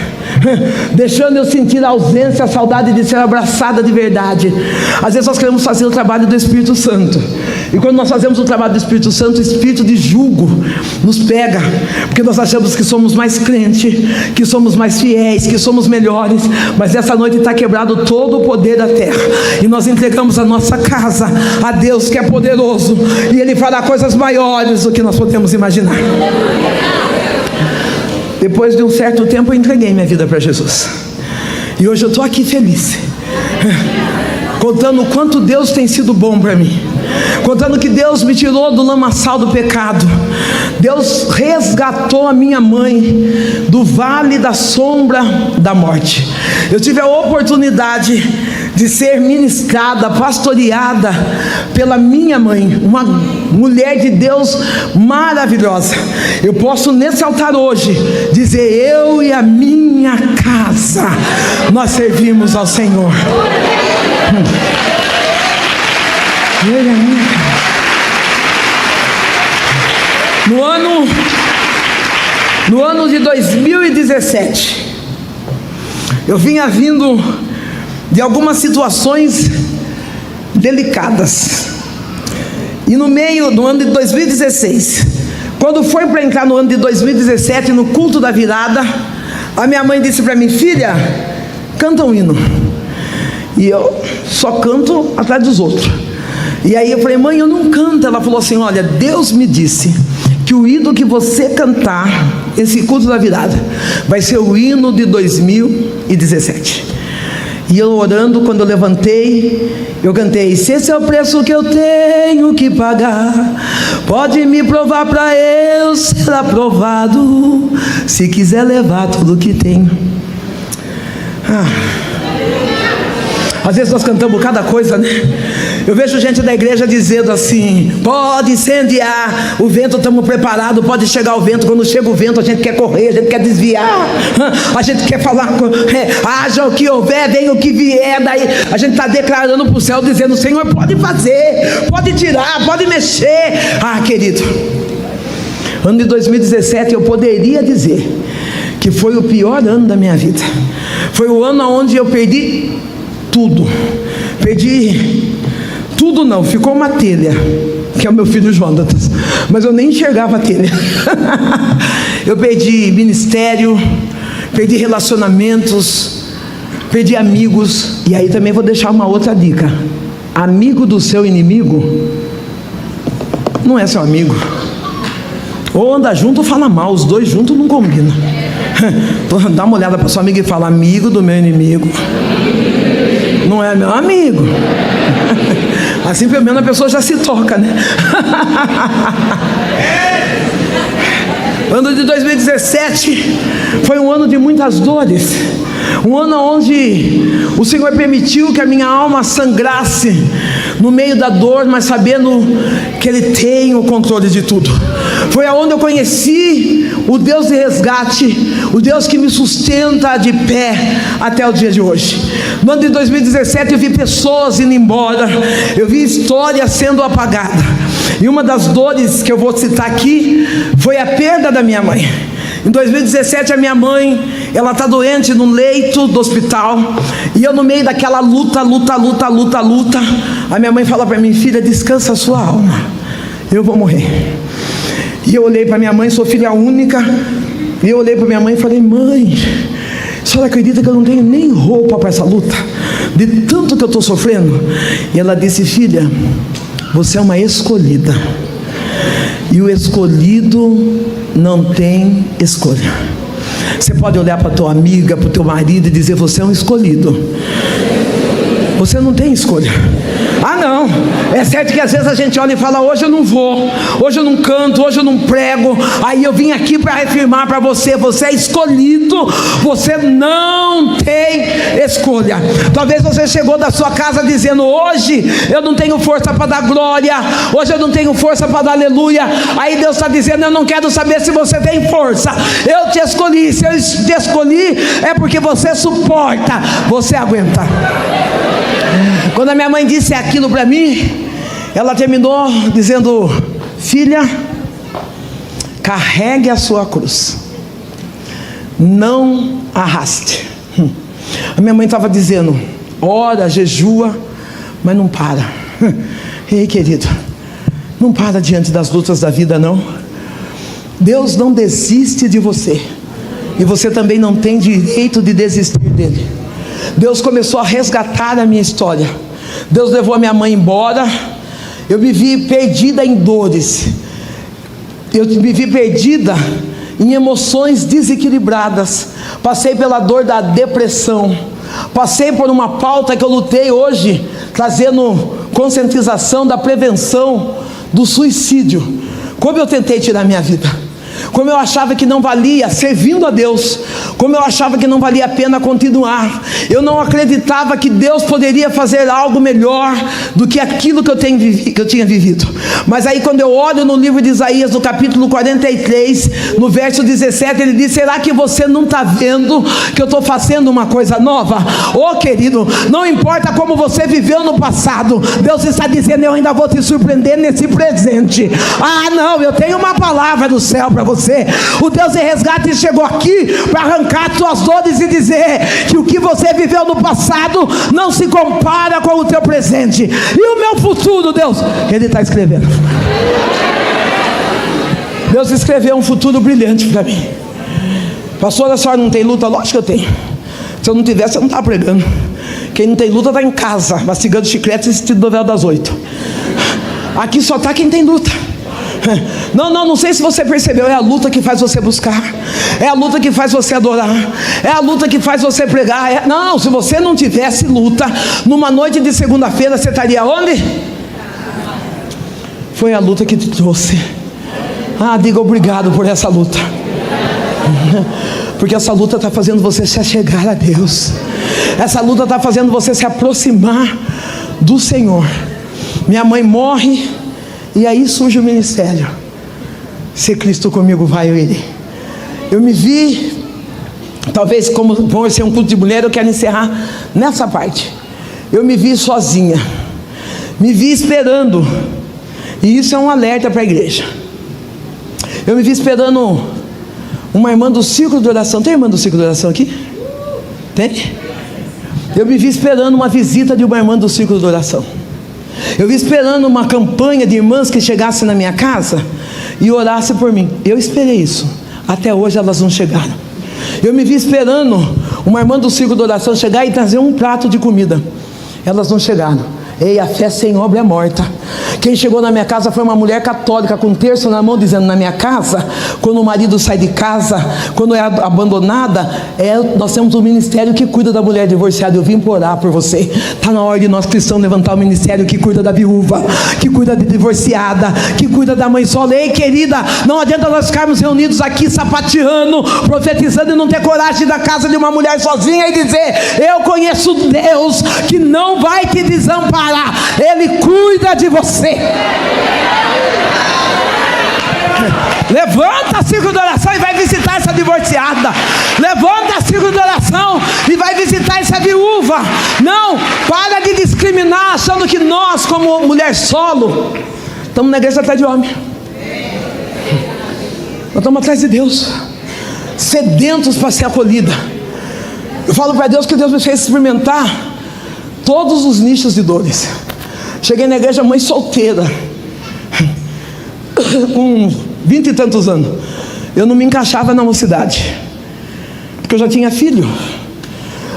deixando eu sentir a ausência, a saudade de ser abraçada de verdade. Às vezes nós queremos fazer o trabalho do Espírito Santo, e quando nós fazemos o trabalho do Espírito Santo, o espírito de julgo nos pega, porque nós achamos que somos mais crentes, que somos mais fiéis, que somos melhores. Mas essa noite está quebrado todo o poder da terra, e nós entregamos a nossa casa a Deus, que é poderoso, e Ele fará coisas maiores do que nós podemos imaginar. Depois de um certo tempo eu entreguei minha vida para Jesus, e hoje eu estou aqui feliz, contando o quanto Deus tem sido bom para mim, contando que Deus me tirou do lamaçal do pecado. Deus resgatou a minha mãe do vale da sombra da morte. Eu tive a oportunidade de ser ministrada, pastoreada pela minha mãe, uma mulher de Deus maravilhosa. Eu posso nesse altar hoje dizer, eu e a minha casa, nós servimos ao Senhor. No ano de 2017, eu vinha vindo de algumas situações delicadas, e no meio do ano de 2016, quando foi para entrar no ano de 2017, no culto da virada, a minha mãe disse para mim, filha, canta um hino. E eu só canto atrás dos outros. E aí eu falei, mãe, eu não canto. Ela falou assim, olha, Deus me disse que o hino que você cantar, esse culto da virada, vai ser o hino de 2017. E eu orando, quando eu levantei, eu cantei: se esse é o preço que eu tenho que pagar, pode me provar para eu ser aprovado, se quiser levar tudo que tenho. Às vezes nós cantamos cada coisa, né? Eu vejo gente da igreja dizendo assim: pode incendiar o vento, estamos preparados, pode chegar o vento. Quando chega o vento, a gente quer correr, a gente quer desviar, a gente quer falar, haja o que houver, venha o que vier. Daí a gente está declarando para o céu, dizendo: Senhor, pode fazer, pode tirar, pode mexer. Querido, ano de 2017 eu poderia dizer que foi o pior ano da minha vida. Foi o ano onde eu perdi tudo. Perdi tudo, não, ficou uma telha, que é o meu filho Jonatas, mas eu nem enxergava a telha. Eu perdi ministério, perdi relacionamentos, perdi amigos. E aí também vou deixar uma outra dica: amigo do seu inimigo não é seu amigo. Ou anda junto ou fala mal, os dois juntos não combinam. Dá uma olhada para sua amiga e fala: amigo do meu inimigo não é meu amigo. Assim pelo menos a pessoa já se toca, né? Ano de 2017 foi um ano de muitas dores, um ano onde o Senhor permitiu que a minha alma sangrasse no meio da dor, mas sabendo que Ele tem o controle de tudo. Foi aonde eu conheci o Deus de resgate, o Deus que me sustenta de pé até o dia de hoje. No ano de 2017 eu vi pessoas indo embora, eu vi histórias sendo apagadas. E uma das dores que eu vou citar aqui foi a perda da minha mãe. Em 2017 a minha mãe, ela está doente no leito do hospital. E eu no meio daquela luta, a minha mãe fala para mim: filha, descansa a sua alma, eu vou morrer. E eu olhei para minha mãe, sou filha única, e eu olhei para minha mãe e falei: mãe, a senhora acredita que eu não tenho nem roupa para essa luta, de tanto que eu estou sofrendo? E ela disse: filha, você é uma escolhida, e o escolhido não tem escolha. Você pode olhar para tua amiga, para o teu marido e dizer: você é um escolhido. Você não tem escolha. Não, é certo que às vezes a gente olha e fala: hoje eu não vou, hoje eu não canto, hoje eu não prego. Aí eu vim aqui para reafirmar para você: você é escolhido, você não tem escolha. Talvez você chegou da sua casa dizendo: hoje eu não tenho força para dar glória, hoje eu não tenho força para dar aleluia. Aí Deus está dizendo: eu não quero saber se você tem força, eu te escolhi. Se eu te escolhi é porque você suporta, você aguenta. Quando a minha mãe disse aquilo para mim, ela terminou dizendo: filha, carregue a sua cruz, não arraste. A minha mãe estava dizendo: ora, jejua, mas não para. Ei, querido, não para diante das lutas da vida, não. Deus não desiste de você, e você também não tem direito de desistir dele. Deus começou a resgatar a minha história. Deus levou a minha mãe embora. Eu me vi perdida em dores, eu me vi perdida em emoções desequilibradas. Passei pela dor da depressão, passei por uma pauta que eu lutei hoje, trazendo conscientização da prevenção do suicídio. Como eu tentei tirar minha vida, como eu achava que não valia servindo a Deus, como eu achava que não valia a pena continuar. Eu não acreditava que Deus poderia fazer algo melhor do que aquilo que eu tinha vivido. Mas aí quando eu olho no livro de Isaías, no capítulo 43, no verso 17, ele diz: será que você não está vendo que eu estou fazendo uma coisa nova? Querido, não importa como você viveu no passado, Deus está dizendo: eu ainda vou te surpreender nesse presente. Não, eu tenho uma palavra do céu para você. O Deus de resgate chegou aqui para arrancar suas dores e dizer que o que você viveu no passado não se compara com o teu presente. E o meu futuro, Deus, Ele está escrevendo. Deus escreveu um futuro brilhante para mim. Pastor, a senhora não tem luta? Lógico que eu tenho. Se eu não tivesse, eu não estava pregando. Quem não tem luta está em casa, mastigando chiclete e assistindo novela das 8. Aqui só está quem tem luta. Não sei se você percebeu, é a luta que faz você buscar, é a luta que faz você adorar, é a luta que faz você pregar. Não, se você não tivesse luta, numa noite de segunda-feira você estaria onde? Foi a luta que te trouxe. Diga obrigado por essa luta, porque essa luta está fazendo você se achegar a Deus, essa luta está fazendo você se aproximar do Senhor. Minha mãe morre, e aí surge o ministério. Se Cristo comigo, vai eu irei. Eu me vi, talvez como vamos ser um culto de mulher, eu quero encerrar nessa parte. Eu me vi sozinha, me vi esperando, e isso é um alerta para a igreja. Eu me vi esperando uma irmã do círculo de oração. Tem irmã do círculo de oração aqui? Tem? Eu me vi esperando uma visita de uma irmã do círculo de oração. Eu vi esperando uma campanha de irmãs que chegasse na minha casa e orasse por mim. Eu esperei isso. Até hoje elas não chegaram. Eu me vi esperando uma irmã do círculo de oração chegar e trazer um prato de comida. Elas não chegaram. Ei, a fé sem obra é morta. Quem chegou na minha casa foi uma mulher católica com um terço na mão, dizendo: na minha casa, quando o marido sai de casa, quando é abandonada, nós temos um ministério que cuida da mulher divorciada. Eu vim orar por você. Está na hora de nós cristãos levantar o ministério que cuida da viúva, que cuida da divorciada, que cuida da mãe sola. Ei, querida, não adianta nós ficarmos reunidos aqui sapateando, profetizando e não ter coragem da casa de uma mulher sozinha e dizer: eu conheço Deus que não vai te desamparar, Ele cuida de você. Levanta a círculo de oração e vai visitar essa divorciada. Levanta a círculo de oração e vai visitar essa viúva. Não, para de discriminar, achando que nós, como mulher solo, estamos na igreja atrás de homem. Nós estamos atrás de Deus, sedentos para ser acolhida. Eu falo para Deus que Deus me fez experimentar todos os nichos de dores. Cheguei na igreja mãe solteira, com 20 e tantos anos. Eu não me encaixava na mocidade, porque eu já tinha filho.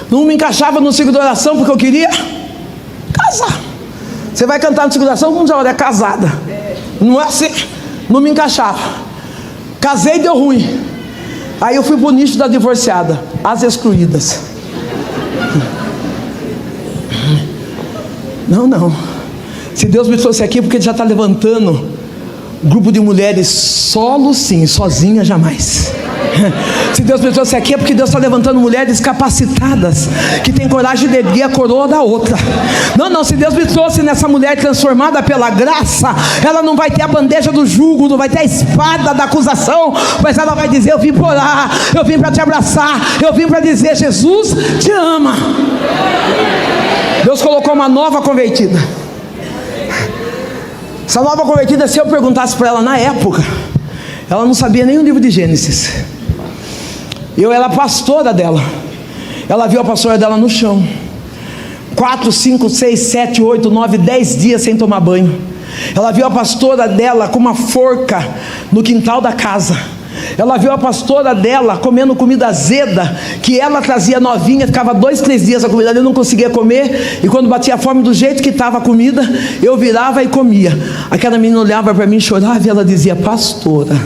Não me encaixava no ciclo de oração, porque eu queria casar. Você vai cantar no ciclo de oração quando já é casada. Não é assim. Não me encaixava. Casei e deu ruim. Aí eu fui pro nicho da divorciada, as excluídas. Não. Se Deus me trouxe aqui, porque Ele já está levantando grupo de mulheres solo, sim, sozinha jamais. Se Deus me trouxe aqui, é porque Deus está levantando mulheres capacitadas, que tem coragem de erguer a coroa da outra. Não, se Deus me trouxe nessa mulher transformada pela graça, ela não vai ter a bandeja do jugo, não vai ter a espada da acusação, mas ela vai dizer: eu vim para orar, eu vim para te abraçar, eu vim para dizer: Jesus te ama. Deus colocou uma nova convertida. Essa nova convertida, se eu perguntasse para ela na época, ela não sabia nem o livro de Gênesis. Eu era a pastora dela. Ela viu a pastora dela no chão, 4, 5, 6, 7, 8, 9, 10 dias sem tomar banho. Ela viu a pastora dela com uma forca no quintal da casa. Ela viu a pastora dela comendo comida azeda, que ela trazia novinha, ficava 2, 3 dias a comida ali, eu não conseguia comer, e quando batia a fome do jeito que estava a comida, eu virava e comia. Aquela menina olhava para mim, chorava, e ela dizia: pastora,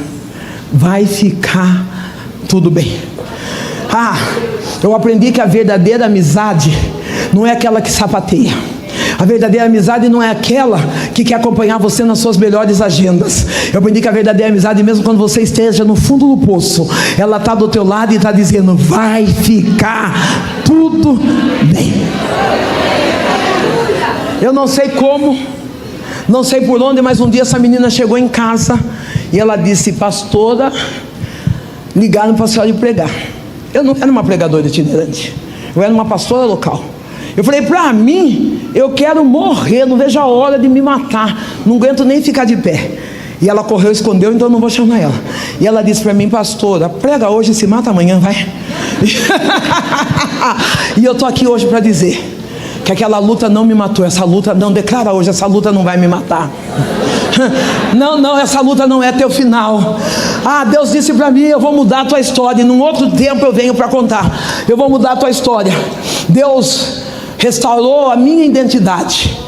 vai ficar tudo bem. Eu aprendi que a verdadeira amizade não é aquela que sapateia. A verdadeira amizade não é aquela que quer acompanhar você nas suas melhores agendas. Eu aprendi que a verdadeira amizade, mesmo quando você esteja no fundo do poço, ela está do teu lado e está dizendo: vai ficar tudo bem. Eu não sei como, não sei por onde, mas um dia essa menina chegou em casa e ela disse: pastora, ligaram para a senhora ir pregar. Eu não era uma pregadora itinerante, eu era uma pastora local. Eu falei: para mim, eu quero morrer, não vejo a hora de me matar, não aguento nem ficar de pé. E ela correu, escondeu, então eu não vou chamar ela. E ela disse para mim: pastora, prega hoje e se mata amanhã, vai. E eu estou aqui hoje para dizer que aquela luta não me matou. Essa luta, não, declara hoje: essa luta não vai me matar. Não, essa luta não é teu final. Deus disse para mim: eu vou mudar a tua história. E num outro tempo eu venho para contar. Eu vou mudar a tua história. Deus restaurou a minha identidade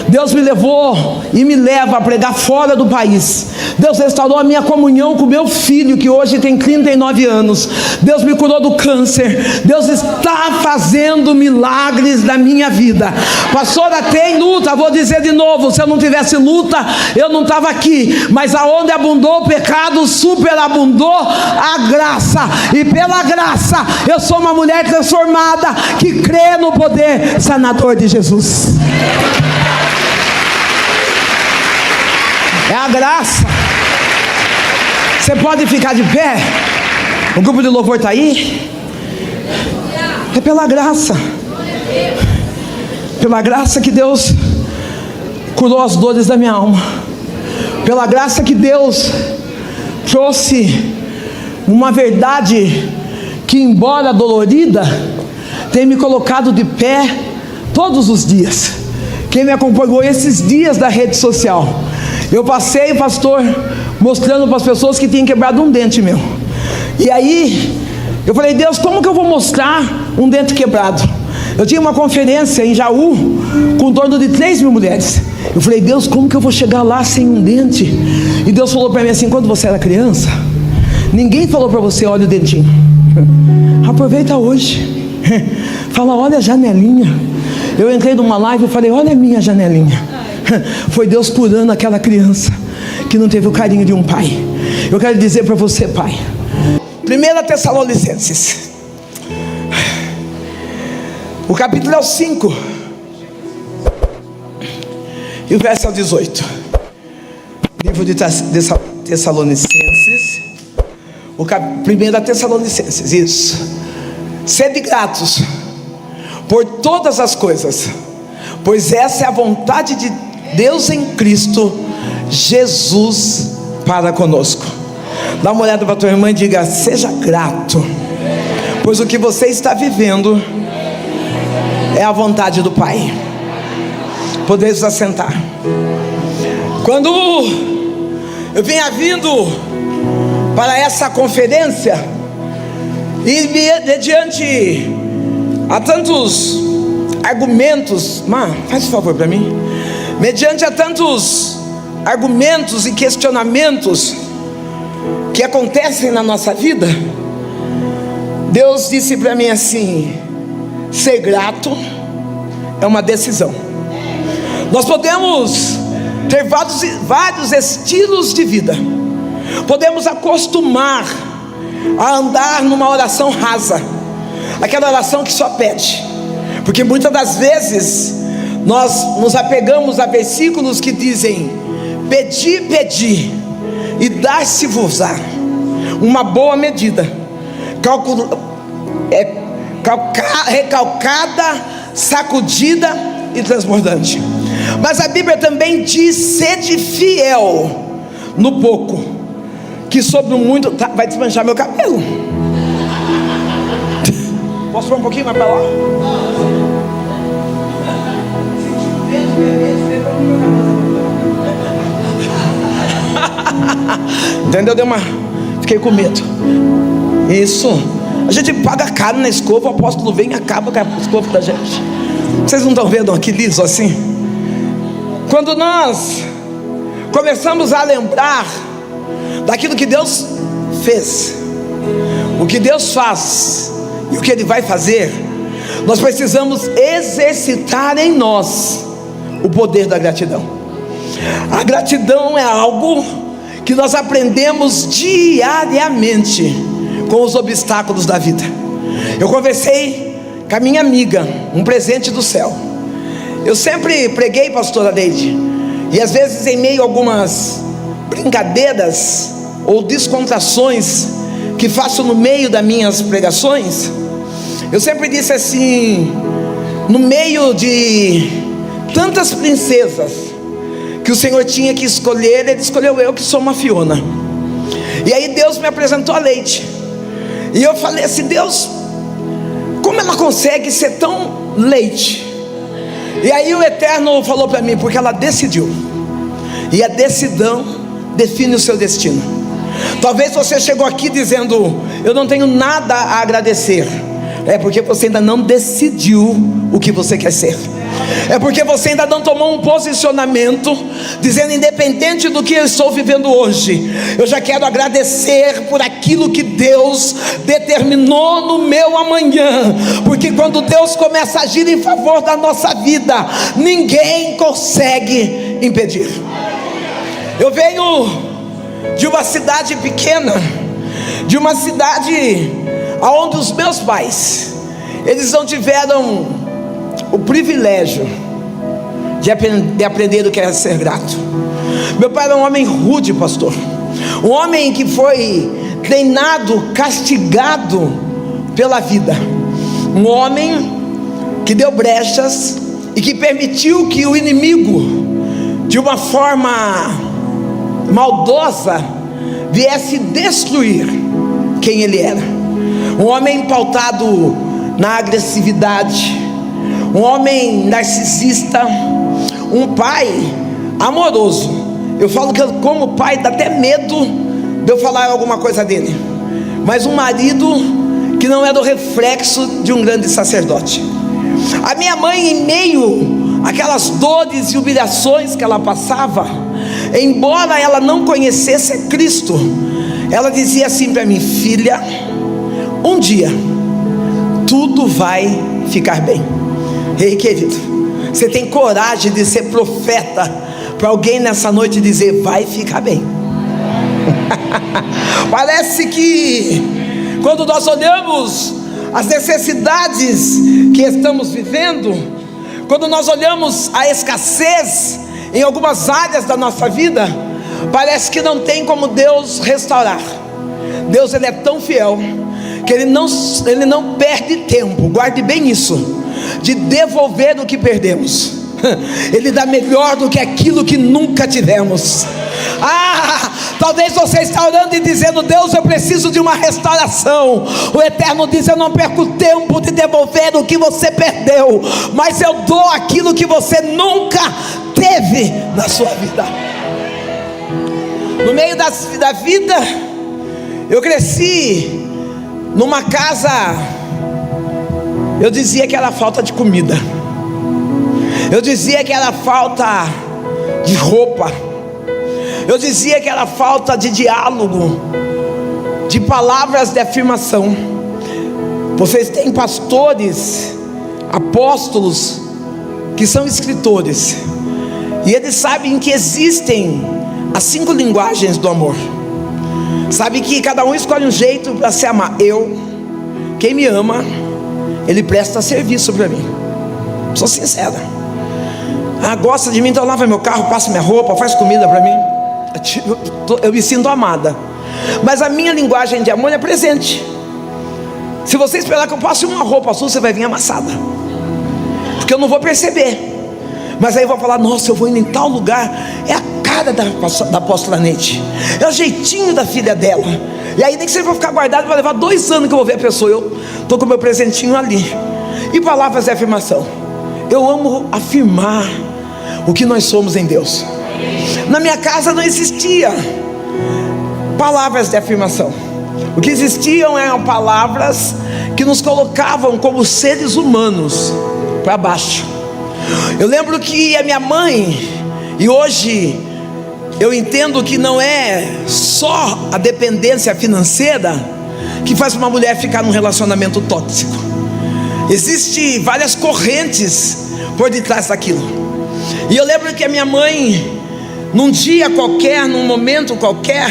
Deus me levou e me leva a pregar fora do país. Deus restaurou a minha comunhão com meu filho, que hoje tem 39 anos. Deus me curou do câncer. Deus está fazendo milagres na minha vida. Pastora, tem luta, vou dizer de novo, se eu não tivesse luta, eu não estava aqui. Mas aonde abundou o pecado, superabundou a graça. E pela graça, eu sou uma mulher transformada, que crê no poder sanador de Jesus. É a graça. Você pode ficar de pé? O grupo de louvor está aí? É pela graça. Pela graça que Deus curou as dores da minha alma. Pela graça que Deus trouxe uma verdade que, embora dolorida, tem me colocado de pé todos os dias. Quem me acompanhou esses dias da rede social, eu passei, pastor, mostrando para as pessoas que tinham quebrado um dente meu. E aí eu falei: Deus, como que eu vou mostrar um dente quebrado? Eu tinha uma conferência em Jaú com em torno de 3.000 mulheres. Eu falei: Deus, como que eu vou chegar lá sem um dente? E Deus falou para mim assim: quando você era criança, ninguém falou para você: olha o dentinho. Aproveita hoje. Fala: olha a janelinha. Eu entrei numa live e falei: olha a minha janelinha. Foi Deus curando aquela criança que não teve o carinho de um pai. Eu quero dizer para você, pai, 1 Tessalonicenses, o capítulo é o 5 e o verso é o 18. Livro de Tessalonicenses, 1 Tessalonicenses, isso. Sede gratos por todas as coisas, pois essa é a vontade de Deus em Cristo Jesus para conosco. Dá uma olhada para a tua irmã e diga: seja grato, pois o que você está vivendo é a vontade do Pai. Podemos assentar. Quando eu vinha vindo para essa conferência, e mediante a tantos argumentos, faz um favor para mim, mediante a tantos argumentos e questionamentos que acontecem na nossa vida, Deus disse para mim assim: ser grato é uma decisão. Nós podemos ter vários estilos de vida, podemos acostumar a andar numa oração rasa, aquela oração que só pede, porque muitas das vezes nós nos apegamos a versículos que dizem: pedi, pedi, e dar-se-vos-á uma boa medida, recalcada, sacudida e transbordante. Mas a Bíblia também diz: sede fiel no pouco, que sobre o muito vai desmanchar meu cabelo. Posso pôr um pouquinho mais para lá? Entendeu? Fiquei com medo. Isso. A gente paga caro na escova, o apóstolo vem e acaba com a escova da gente. Vocês não estão vendo aqui liso assim? Quando nós começamos a lembrar daquilo que Deus fez, o que Deus faz e o que Ele vai fazer, nós precisamos exercitar em nós o poder da gratidão. A gratidão é algo que nós aprendemos diariamente com os obstáculos da vida. Eu conversei com a minha amiga, um presente do céu. Eu sempre preguei, pastora Leide, e às vezes em meio a algumas brincadeiras ou descontrações que faço no meio das minhas pregações, eu sempre disse assim: no meio de tantas princesas que o Senhor tinha que escolher, Ele escolheu eu, que sou uma Fiona. E aí Deus me apresentou a Leite, e eu falei assim: Deus, como ela consegue ser tão Leite? E aí o Eterno falou para mim: porque ela decidiu, e a decisão define o seu destino. Talvez você chegou aqui dizendo: eu não tenho nada a agradecer. É porque você ainda não decidiu o que você quer ser. É porque você ainda não tomou um posicionamento, dizendo: independente do que eu estou vivendo hoje, eu já quero agradecer por aquilo que Deus determinou no meu amanhã. Porque quando Deus começa a agir em favor da nossa vida, ninguém consegue impedir. Eu venho de uma cidade pequena, de uma cidade onde os meus pais, eles não tiveram o privilégio de aprender o que é ser grato. Meu pai era um homem rude, pastor, um homem que foi treinado, castigado pela vida, um homem que deu brechas e que permitiu que o inimigo, de uma forma maldosa, viesse destruir quem ele era. Um homem pautado na agressividade, um homem narcisista, um pai amoroso. Eu falo que como pai dá até medo de eu falar alguma coisa dele, mas um marido que não era o reflexo de um grande sacerdote. A minha mãe, em meio àquelas dores e humilhações que ela passava, embora ela não conhecesse a Cristo, ela dizia assim para mim: filha, um dia tudo vai ficar bem. Ei, querido, você tem coragem de ser profeta para alguém nessa noite dizer: vai ficar bem? Parece que quando nós olhamos as necessidades que estamos vivendo, quando nós olhamos a escassez em algumas áreas da nossa vida, parece que não tem como Deus restaurar. Deus, ele é tão fiel que ele não perde tempo, guarde bem isso, de devolver o que perdemos. Ele dá melhor do que aquilo que nunca tivemos. Talvez você está orando e dizendo: Deus, eu preciso de uma restauração. O Eterno diz: eu não perco tempo de devolver o que você perdeu, mas eu dou aquilo que você nunca teve na sua vida. No meio da vida, eu cresci numa casa, eu dizia que era falta de comida, eu dizia que era falta de roupa, eu dizia que era falta de diálogo, de palavras de afirmação. Vocês têm pastores, apóstolos, que são escritores, e eles sabem que existem as 5 linguagens do amor. Sabe que cada um escolhe um jeito para se amar. Quem me ama, ele presta serviço para mim. Sou sincera. Gosta de mim, então lava meu carro, passa minha roupa, faz comida para mim. Eu me sinto amada. Mas a minha linguagem de amor é presente. Se você esperar que eu passe uma roupa sua, você vai vir amassada, porque eu não vou perceber. Mas aí eu vou falar: nossa, eu vou indo em tal lugar, é a cara da apóstola Neide, é o jeitinho da filha dela. E aí nem que você vai ficar guardado, vai levar 2 anos que eu vou ver a pessoa. Eu estou com o meu presentinho ali. E palavras de afirmação. Eu amo afirmar o que nós somos em Deus. Na minha casa não existia palavras de afirmação. O que existiam eram palavras que nos colocavam como seres humanos para baixo. Eu lembro que a minha mãe, e hoje eu entendo que não é só a dependência financeira que faz uma mulher ficar num relacionamento tóxico. Existem várias correntes por detrás daquilo. E eu lembro que a minha mãe, num dia qualquer, num momento qualquer,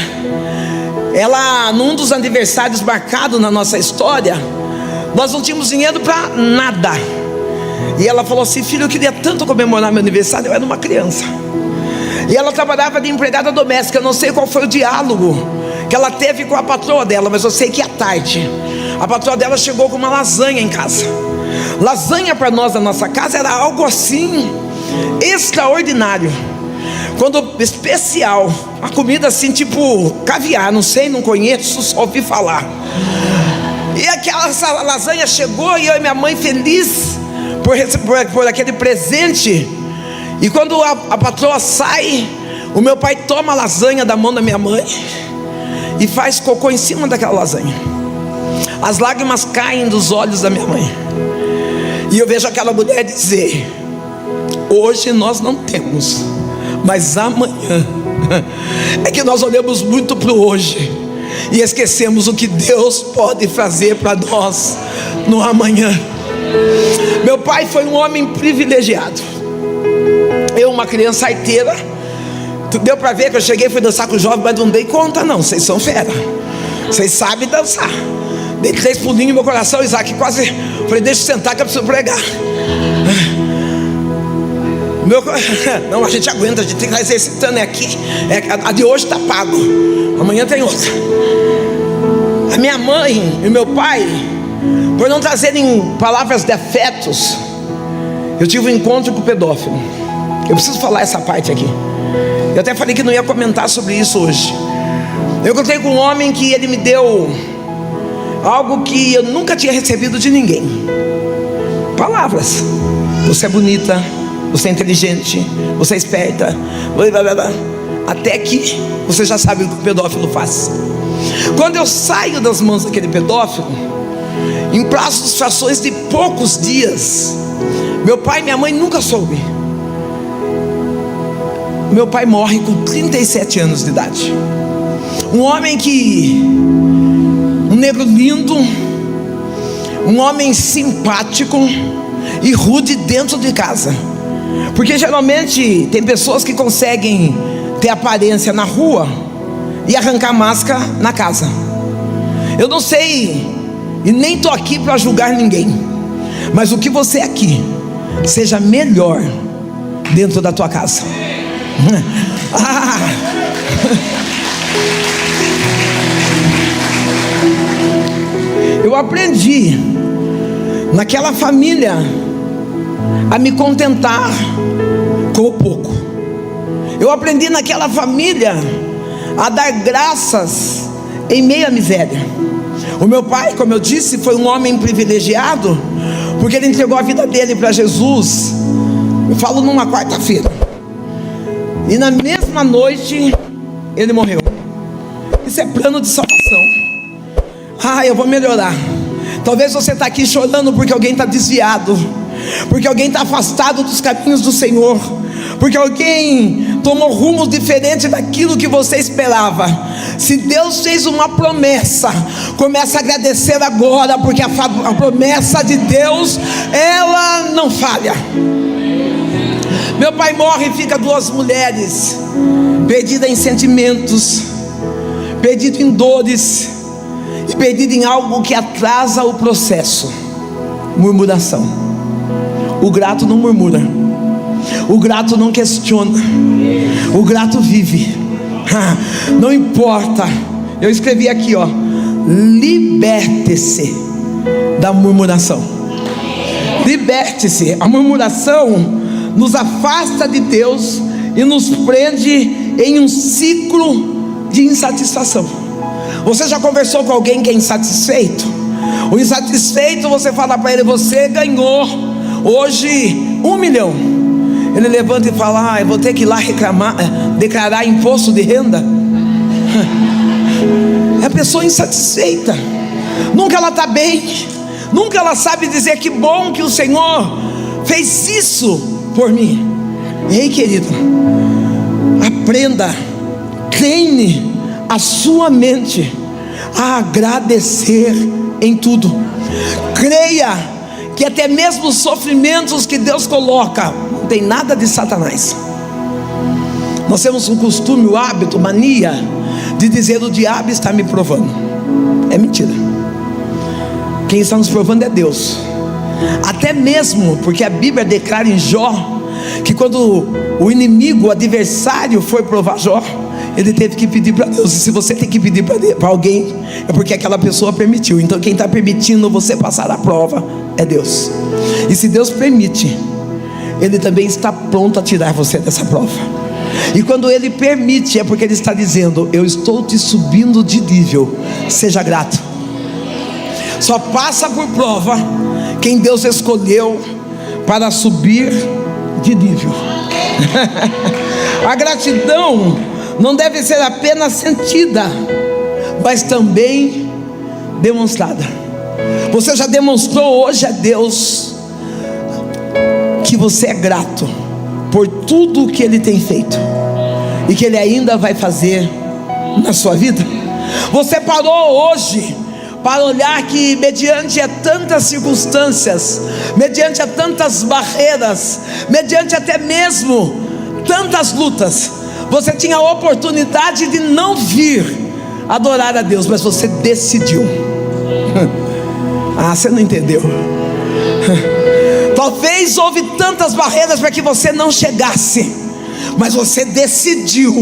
ela, num dos aniversários marcados na nossa história, nós não tínhamos dinheiro para nada. E ela falou assim: filho, eu queria tanto comemorar meu aniversário. Eu era uma criança. E ela trabalhava de empregada doméstica. Eu não sei qual foi o diálogo que ela teve com a patroa dela, mas eu sei que à tarde a patroa dela chegou com uma lasanha em casa. Lasanha para nós, na nossa casa, era algo assim extraordinário. Quando especial, uma comida assim tipo caviar, não sei, não conheço, só ouvi falar. E essa lasanha chegou, e eu e minha mãe feliz por aquele presente. E quando a patroa sai, o meu pai toma a lasanha da mão da minha mãe e faz cocô em cima daquela lasanha. As lágrimas caem dos olhos da minha mãe. E eu vejo aquela mulher dizer: Hoje nós não temos, mas amanhã. É que nós olhamos muito para o hoje e esquecemos o que Deus pode fazer para nós no amanhã. Meu pai foi um homem privilegiado. Eu, uma criança arteira, deu para ver que eu cheguei e fui dançar com o jovem, mas não dei conta não, vocês são fera, vocês sabem dançar. Dei 3 pulinhos no meu coração, Isaac quase, falei, deixa eu sentar que eu preciso pregar. Não, a gente aguenta, a gente tem que estar exercitando aqui. A de hoje está pago, amanhã tem outra. A minha mãe e meu pai, por não trazerem palavras de afetos, eu tive um encontro com o pedófilo. Eu preciso falar essa parte aqui. Eu até falei que não ia comentar sobre isso hoje. Eu encontrei com um homem que ele me deu algo que eu nunca tinha recebido de ninguém. Palavras. Você é bonita, você é inteligente, você é esperta, até que você já sabe o que o pedófilo faz. Quando eu saio das mãos daquele pedófilo, em prazos, frações de poucos dias, meu pai e minha mãe nunca soube. Meu pai morre com 37 anos de idade. Um homem um negro lindo, um homem simpático e rude dentro de casa. Porque geralmente tem pessoas que conseguem ter aparência na rua e arrancar máscara na casa. Eu não sei e nem estou aqui para julgar ninguém, mas o que você é aqui, seja melhor dentro da tua casa. Eu aprendi naquela família a me contentar com o pouco. Eu aprendi naquela família a dar graças em meio à miséria. O meu pai, como eu disse, foi um homem privilegiado, porque ele entregou a vida dele para Jesus. Eu falo numa quarta-feira, e na mesma noite ele morreu. Isso é plano de salvação. Eu vou melhorar. Talvez você está aqui chorando porque alguém está desviado, porque alguém está afastado dos caminhos do Senhor, porque alguém tomou rumos diferentes daquilo que você esperava. Se Deus fez uma promessa, comece a agradecer agora, porque a promessa de Deus, ela não falha. Meu pai morre e fica 2 mulheres, perdida em sentimentos, perdida em dores e perdida em algo que atrasa o processo: murmuração. O grato não murmura, o grato não questiona, o grato vive. Não importa. Eu escrevi aqui, liberte-se da murmuração. Liberte-se. A murmuração nos afasta de Deus e nos prende em um ciclo de insatisfação. Você já conversou com alguém que é insatisfeito? O insatisfeito, você fala para ele: você ganhou hoje 1 milhão. Ele levanta e fala: eu vou ter que ir lá declarar imposto de renda. É a pessoa insatisfeita. Nunca ela está bem, nunca ela sabe dizer: que bom que o Senhor fez isso por mim. Ei, querido, aprenda, treine a sua mente a agradecer em tudo. Creia que até mesmo os sofrimentos que Deus coloca não tem nada de Satanás. Nós temos um costume, o hábito, mania de dizer: o diabo está me provando. É mentira. Quem está nos provando é Deus. Até mesmo porque a Bíblia declara em Jó que quando o inimigo, o adversário, foi provar Jó, ele teve que pedir para Deus. E se você tem que pedir para alguém, é porque aquela pessoa permitiu. Então quem está permitindo você passar a prova é Deus. E se Deus permite, Ele também está pronto a tirar você dessa prova. E quando Ele permite, é porque Ele está dizendo: eu estou te subindo de nível, seja grato. Só passa por prova quem Deus escolheu para subir de nível. A gratidão não deve ser apenas sentida, mas também demonstrada. Você já demonstrou hoje a Deus que você é grato por tudo o que Ele tem feito e que Ele ainda vai fazer na sua vida? Você parou hoje para olhar que mediante a tantas circunstâncias, mediante a tantas barreiras, mediante até mesmo tantas lutas, você tinha a oportunidade de não vir adorar a Deus, mas você decidiu. Ah, você não entendeu. Talvez houve tantas barreiras para que você não chegasse, mas você decidiu,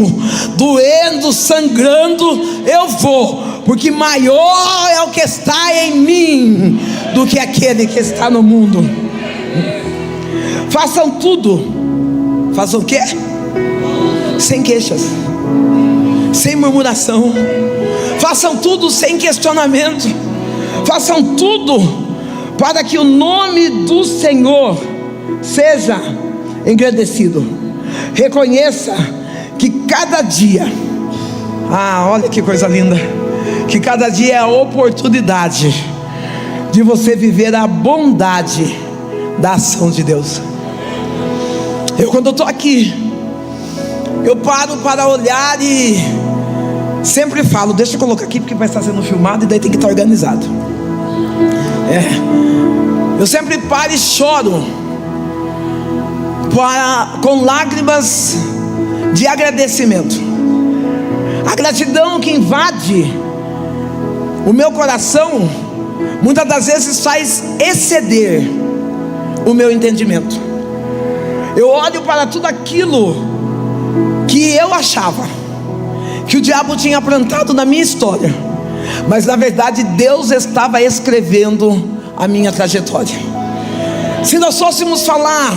doendo, sangrando, eu vou, porque maior é o que está em mim do que aquele que está no mundo. Façam tudo. Façam o quê? Sem queixas, sem murmuração. Façam tudo sem questionamento. Façam tudo para que o nome do Senhor seja engrandecido. Reconheça que cada dia, olha que coisa linda, que cada dia é a oportunidade de você viver a bondade da ação de Deus. Quando eu estou aqui, eu paro para olhar e sempre falo, deixa eu colocar aqui porque vai estar sendo filmado e daí tem que estar organizado. Eu sempre paro e choro com lágrimas de agradecimento. A gratidão que invade o meu coração muitas das vezes faz exceder o meu entendimento. Eu olho para tudo aquilo que eu achava que o diabo tinha plantado na minha história, mas na verdade Deus estava escrevendo a minha trajetória. Se nós fôssemos falar,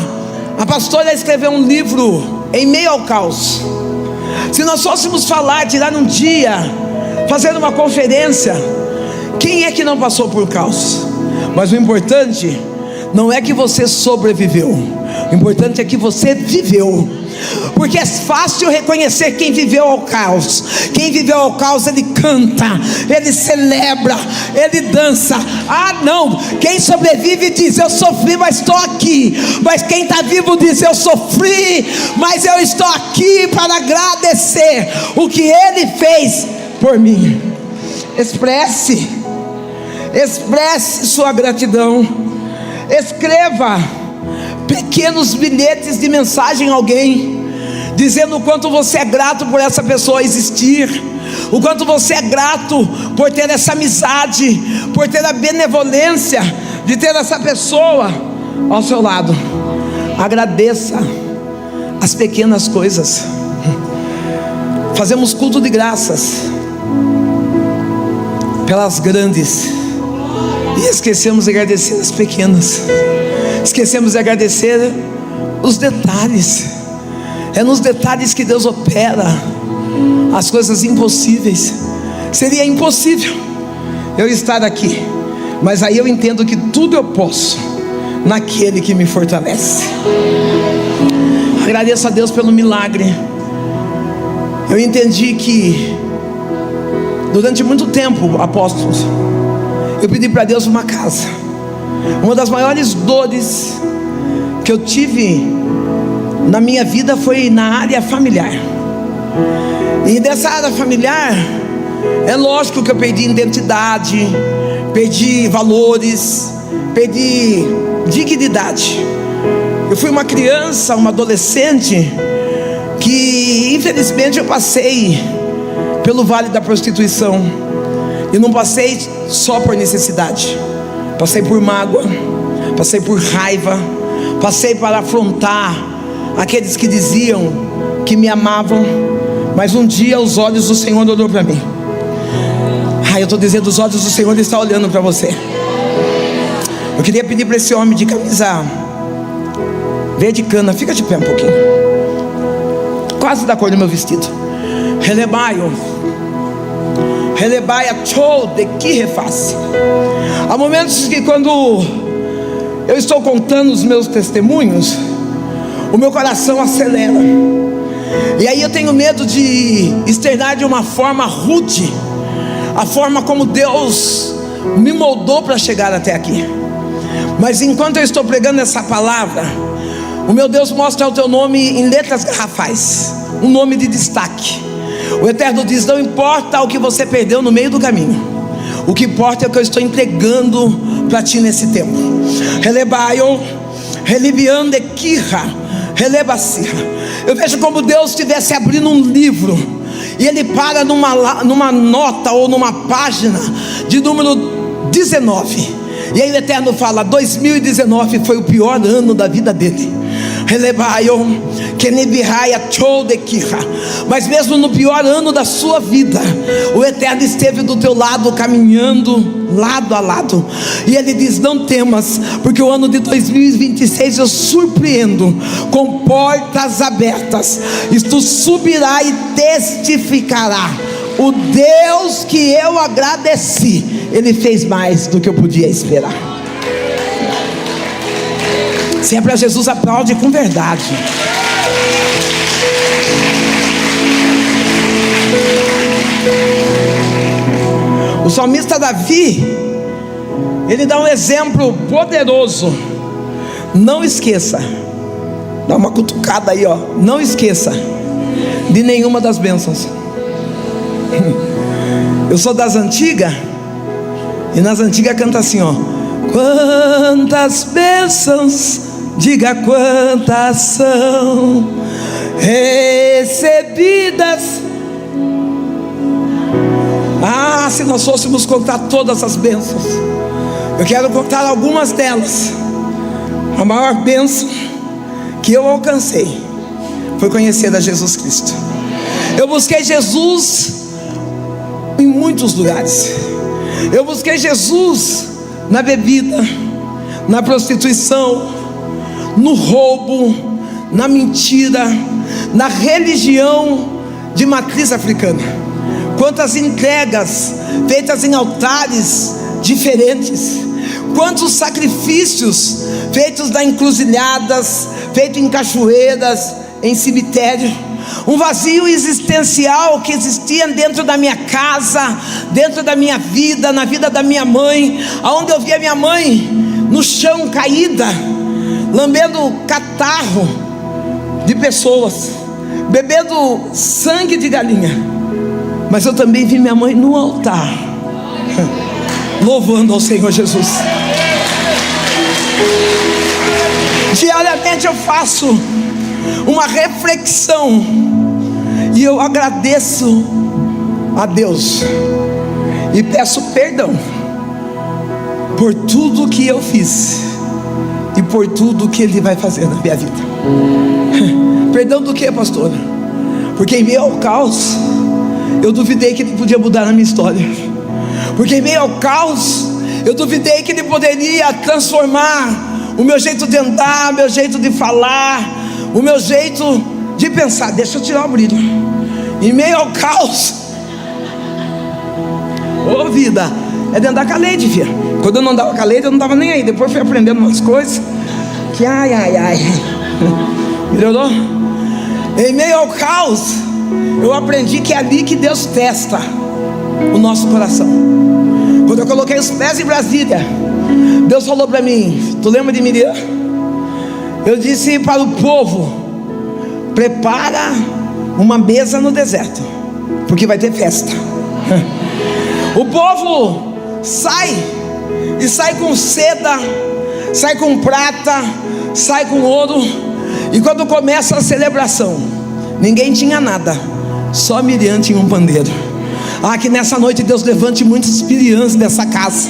a pastora escreveu um livro em meio ao caos. Se nós fôssemos falar, tirar um dia, fazer uma conferência, quem é que não passou por caos? Mas o importante não é que você sobreviveu, o importante é que você viveu. Porque é fácil reconhecer quem viveu ao caos. Quem viveu ao caos, ele canta, ele celebra, ele dança. Não, quem sobrevive diz, eu sofri, mas estou aqui. Mas quem está vivo diz, eu sofri, mas eu estou aqui para agradecer o que Ele fez por mim. Expresse sua gratidão. Escreva pequenos bilhetes de mensagem a alguém, dizendo o quanto você é grato por essa pessoa existir, o quanto você é grato por ter essa amizade, por ter a benevolência de ter essa pessoa ao seu lado. Agradeça as pequenas coisas. Fazemos culto de graças pelas grandes e esquecemos de agradecer as pequenas. Esquecemos de agradecer os detalhes. É nos detalhes que Deus opera as coisas impossíveis. Seria impossível eu estar aqui, mas aí eu entendo que tudo eu posso naquele que me fortalece. Agradeço a Deus pelo milagre. Eu entendi que durante muito tempo, apóstolos, eu pedi para Deus uma casa. Uma das maiores dores que eu tive na minha vida foi na área familiar. E dessa área familiar, é lógico que eu perdi identidade, perdi valores, perdi dignidade. Eu fui uma criança, uma adolescente, que infelizmente eu passei pelo vale da prostituição. E não passei só por necessidade, passei por mágoa, passei por raiva, passei para afrontar aqueles que diziam que me amavam. Mas um dia os olhos do Senhor olhou para mim. Eu estou dizendo, os olhos do Senhor estão olhando para você. Eu queria pedir para esse homem de camisa verde cana, fica de pé um pouquinho, quase da cor do meu vestido. Relebaia chou de que reface. Há momentos que quando eu estou contando os meus testemunhos, o meu coração acelera. E aí eu tenho medo de externar de uma forma rude a forma como Deus me moldou para chegar até aqui. Mas enquanto eu estou pregando essa palavra, O meu Deus mostra o teu nome em letras garrafais, um nome de destaque. O Eterno diz: não importa o que você perdeu no meio do caminho, o que importa é o que eu estou entregando para ti nesse tempo. Relebaio, relibiande kirra, relebacirra. Eu vejo como Deus estivesse abrindo um livro, e Ele para numa nota ou numa página de número 19. E aí o Eterno fala: 2019 foi o pior ano da vida dele. Mas mesmo no pior ano da sua vida, o Eterno esteve do teu lado, caminhando lado a lado. E Ele diz: não temas, porque o ano de 2026 eu surpreendo com portas abertas. E tu subirá e testificará: o Deus que eu agradeci, Ele fez mais do que eu podia esperar. Sempre a Jesus aplaude com verdade. O salmista Davi, ele dá um exemplo poderoso. Não esqueça, dá uma cutucada aí, ó. Não esqueça de nenhuma das bênçãos. Eu sou das antigas, e nas antigas canta assim, ó: quantas bênçãos, diga quantas são recebidas. Ah, se nós fôssemos contar todas as bênçãos, eu quero contar algumas delas. A maior bênção que eu alcancei foi conhecer a Jesus Cristo. Eu busquei Jesus em muitos lugares. Eu busquei Jesus na bebida, na prostituição, no roubo, na mentira, na religião de matriz africana. Quantas entregas feitas em altares diferentes, quantos sacrifícios feitos nas encruzilhadas, feitos em cachoeiras, em cemitério. Um vazio existencial que existia dentro da minha casa, dentro da minha vida, na vida da minha mãe, aonde eu via minha mãe no chão caída, lambendo catarro de pessoas, bebendo sangue de galinha. Mas eu também vi minha mãe no altar, louvando ao Senhor Jesus. Diariamente eu faço uma reflexão e eu agradeço a Deus e peço perdão por tudo que eu fiz e por tudo que Ele vai fazer na minha vida. Perdão do que, pastora? Porque em meio ao caos eu duvidei que Ele podia mudar a minha história. Porque em meio ao caos eu duvidei que Ele poderia transformar o meu jeito de andar, o meu jeito de falar, o meu jeito de pensar. Deixa eu tirar o brilho. Em meio ao caos, ô vida, é de andar com a Leide, filha. Quando eu não andava com a Leide, eu não estava nem aí. Depois fui aprendendo umas coisas que ai melhorou. Em meio ao caos, eu aprendi que é ali que Deus testa o nosso coração. Quando eu coloquei os pés em Brasília, Deus falou para mim: tu lembra de Miriam? Eu disse para o povo: prepara uma mesa no deserto, porque vai ter festa. O povo sai, e sai com seda, sai com prata, sai com ouro. E quando começa a celebração, ninguém tinha nada, só Miriam tinha um pandeiro. Ah, que nessa noite Deus levante muitos Miriams nessa casa.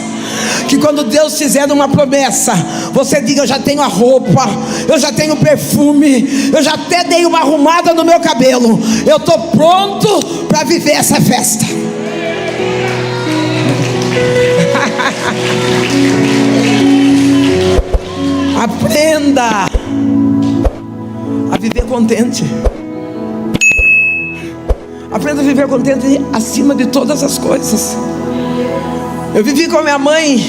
Que quando Deus fizer uma promessa, você diga: eu já tenho a roupa, eu já tenho o perfume, eu já até dei uma arrumada no meu cabelo, eu estou pronto para viver essa festa. Aprenda a viver contente. Aprenda a viver contente acima de todas as coisas. Eu vivi com a minha mãe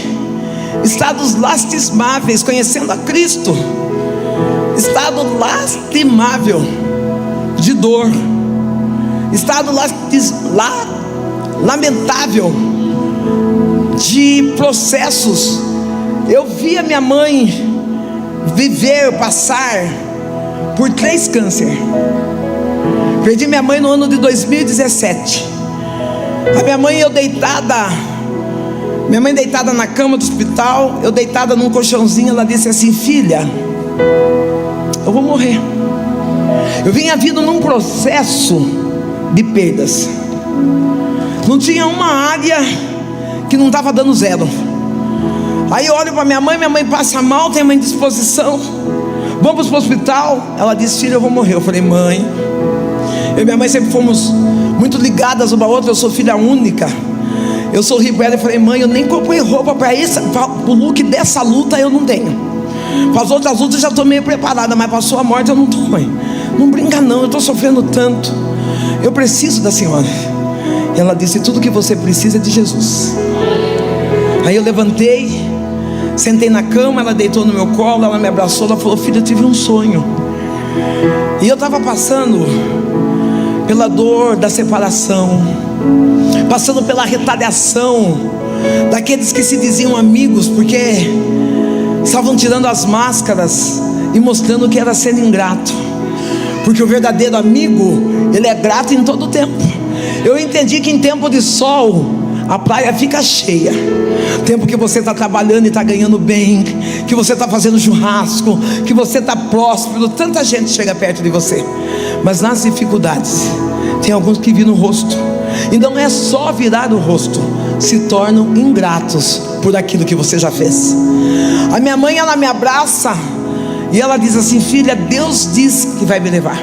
estados lastimáveis, conhecendo a Cristo. Estado lastimável de dor, estado lamentável de processos. Eu via minha mãe viver, passar por 3 cânceres. Perdi minha mãe no ano de 2017. A minha mãe, minha mãe deitada na cama do hospital, eu deitada num colchãozinho. Ela disse assim: filha, eu vou morrer. Eu vinha vindo num processo de perdas. Não tinha uma área que não estava dando 0. Aí eu olho para minha mãe passa mal, tem uma indisposição. Vamos para o hospital. Ela disse: filha, eu vou morrer. Eu falei: mãe, eu e minha mãe sempre fomos muito ligadas uma à outra. Eu sou filha única. Eu sorri para ela e falei: mãe, eu nem comprei roupa para o look dessa luta eu não tenho. Para as outras lutas eu já estou meio preparada, mas para a sua morte eu não estou, mãe. Não brinca não, eu estou sofrendo tanto. Eu preciso da senhora. E ela disse: tudo que você precisa é de Jesus. Aí eu levantei, sentei na cama, ela deitou no meu colo, ela me abraçou, ela falou: filha, eu tive um sonho. E eu estava passando pela dor da separação, passando pela retaliação daqueles que se diziam amigos, porque estavam tirando as máscaras e mostrando que era ser ingrato. Porque o verdadeiro amigo, ele é grato em todo tempo. Eu entendi que em tempo de sol a praia fica cheia. Tempo que você está trabalhando e está ganhando bem, que você está fazendo churrasco, que você está próspero, tanta gente chega perto de você. Mas nas dificuldades, tem alguns que viram o rosto, e não é só virar o rosto, se tornam ingratos por aquilo que você já fez. A minha mãe, ela me abraça e ela diz assim: filha, Deus diz que vai me levar,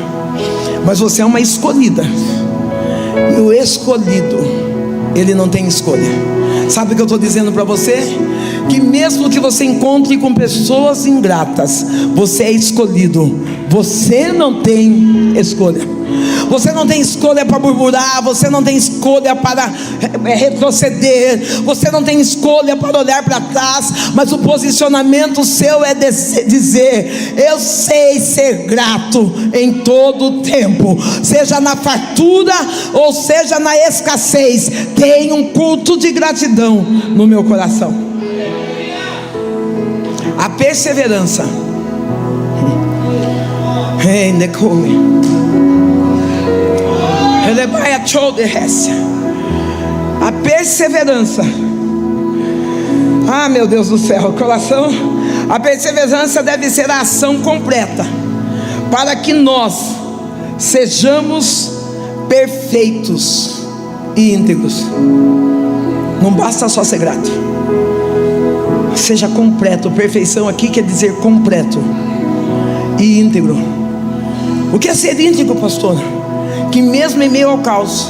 mas você é uma escolhida, e o escolhido, ele não tem escolha. Sabe o que eu estou dizendo para você? Que mesmo que você encontre com pessoas ingratas, você é escolhido. Você não tem escolha. Você não tem escolha para murmurar. Você não tem escolha para retroceder. Você não tem escolha para olhar para trás. Mas o posicionamento seu é dizer: eu sei ser grato em todo o tempo, seja na fartura ou seja na escassez. Tem um culto de gratidão no meu coração. A perseverança, a perseverança, meu Deus do céu, coração. A perseverança deve ser a ação completa, para que nós sejamos perfeitos e íntegros. Não basta só ser grato, seja completo. Perfeição aqui quer dizer completo e íntegro. O que é ser íntegro, pastor? Que mesmo em meio ao caos,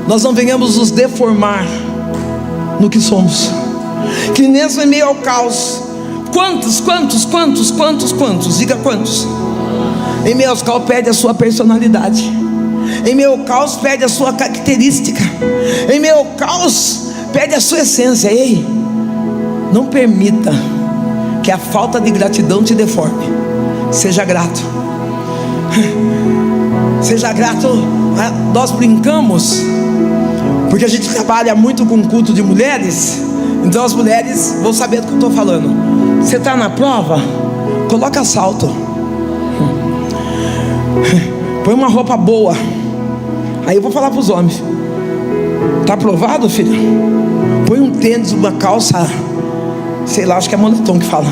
nós não venhamos nos deformar no que somos. Que mesmo em meio ao caos, quantos? Diga quantos. Em meio ao caos perde a sua personalidade. Em meio ao caos perde a sua característica. Em meio ao caos perde a sua essência. Ei, não permita que a falta de gratidão te deforme. Seja grato. Seja grato. Nós brincamos, porque a gente trabalha muito com culto de mulheres. Então as mulheres vão saber do que eu estou falando. Você está na prova? Coloca salto. Põe uma roupa boa. Aí eu vou falar para os homens: está aprovado, filho? Põe um tênis, uma calça, sei lá, acho que é moletom que fala.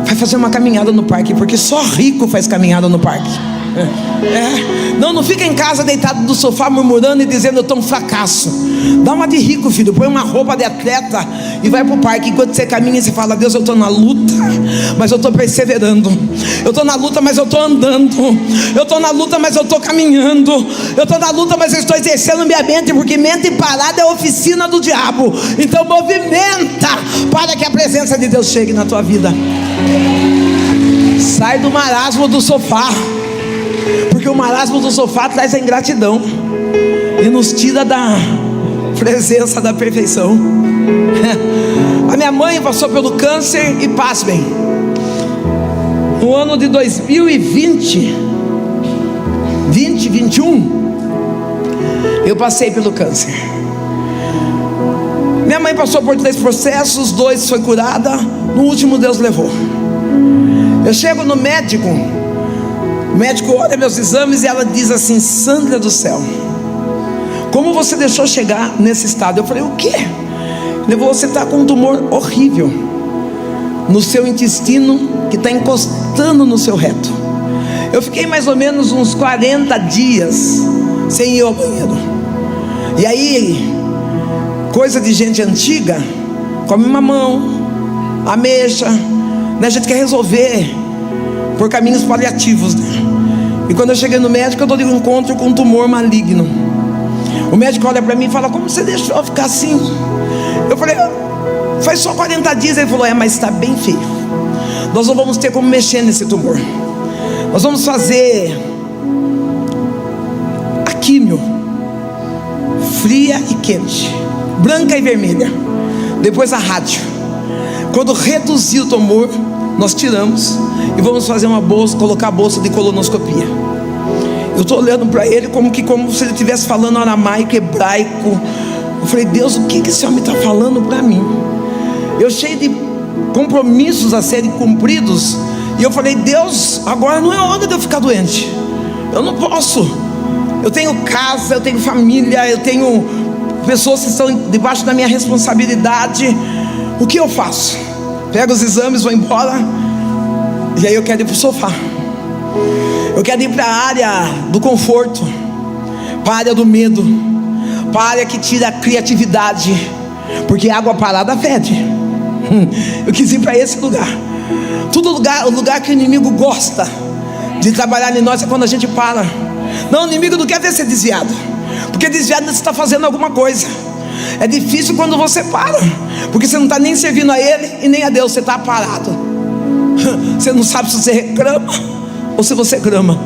Vai fazer uma caminhada no parque, porque só rico faz caminhada no parque. Não fica em casa deitado no sofá murmurando e dizendo: eu estou um fracasso. Dá uma de rico, filho. Põe uma roupa de atleta e vai para o parque. Enquanto você caminha, você fala: Deus, eu estou na luta, mas eu estou perseverando. Eu estou na luta, mas eu estou andando. Eu estou na luta, mas eu estou caminhando. Eu estou na luta, mas eu estou exercendo minha mente, porque mente parada é a oficina do diabo. Então movimenta para que a presença de Deus chegue na tua vida. Sai do marasmo do sofá, porque o marasmo do sofá traz a ingratidão e nos tira da presença da perfeição. A minha mãe passou pelo câncer e, pasmem, no ano de 2021, eu passei pelo câncer. Minha mãe passou por 3 processos, 2 foi curada, no último Deus levou. Eu chego no médico, O médico olha meus exames e ela diz assim: Sandra do céu, como você deixou chegar nesse estado? Eu falei: o quê? Ele falou: você está com um tumor horrível no seu intestino, que está encostando no seu reto. Eu fiquei mais ou menos uns 40 dias sem ir ao banheiro. E aí, coisa de gente antiga, come mamão, ameixa, né? A gente quer resolver por caminhos paliativos, né? E quando eu cheguei no médico, eu estou de encontro com um tumor maligno. O médico olha para mim e fala: como você deixou eu ficar assim? Eu falei: faz só 40 dias. Ele falou: mas está bem feio. Nós não vamos ter como mexer nesse tumor. Nós vamos fazer a químio, fria e quente, branca e vermelha. Depois a rádio. Quando reduzir o tumor, nós tiramos e vamos fazer uma bolsa, colocar a bolsa de colonoscopia. Eu estou olhando para ele como se ele estivesse falando aramaico, hebraico. Eu falei: Deus, o que esse homem está falando para mim? Eu cheio de compromissos a serem cumpridos. E eu falei: Deus, agora não é hora de eu ficar doente. Eu não posso. Eu tenho casa, eu tenho família, eu tenho pessoas que estão debaixo da minha responsabilidade. O que eu faço? Pego os exames, vou embora. E aí eu quero ir para o sofá. Eu quero ir para a área do conforto, para a área do medo, para a área que tira a criatividade, porque água parada fede. Eu quis ir para esse lugar. O lugar que o inimigo gosta de trabalhar em nós é quando a gente para. Não, o inimigo não quer ver você desviado, porque desviado você está fazendo alguma coisa. É difícil quando você para, porque você não está nem servindo a Ele e nem a Deus, você está parado. Você não sabe se você reclama ou se você grama.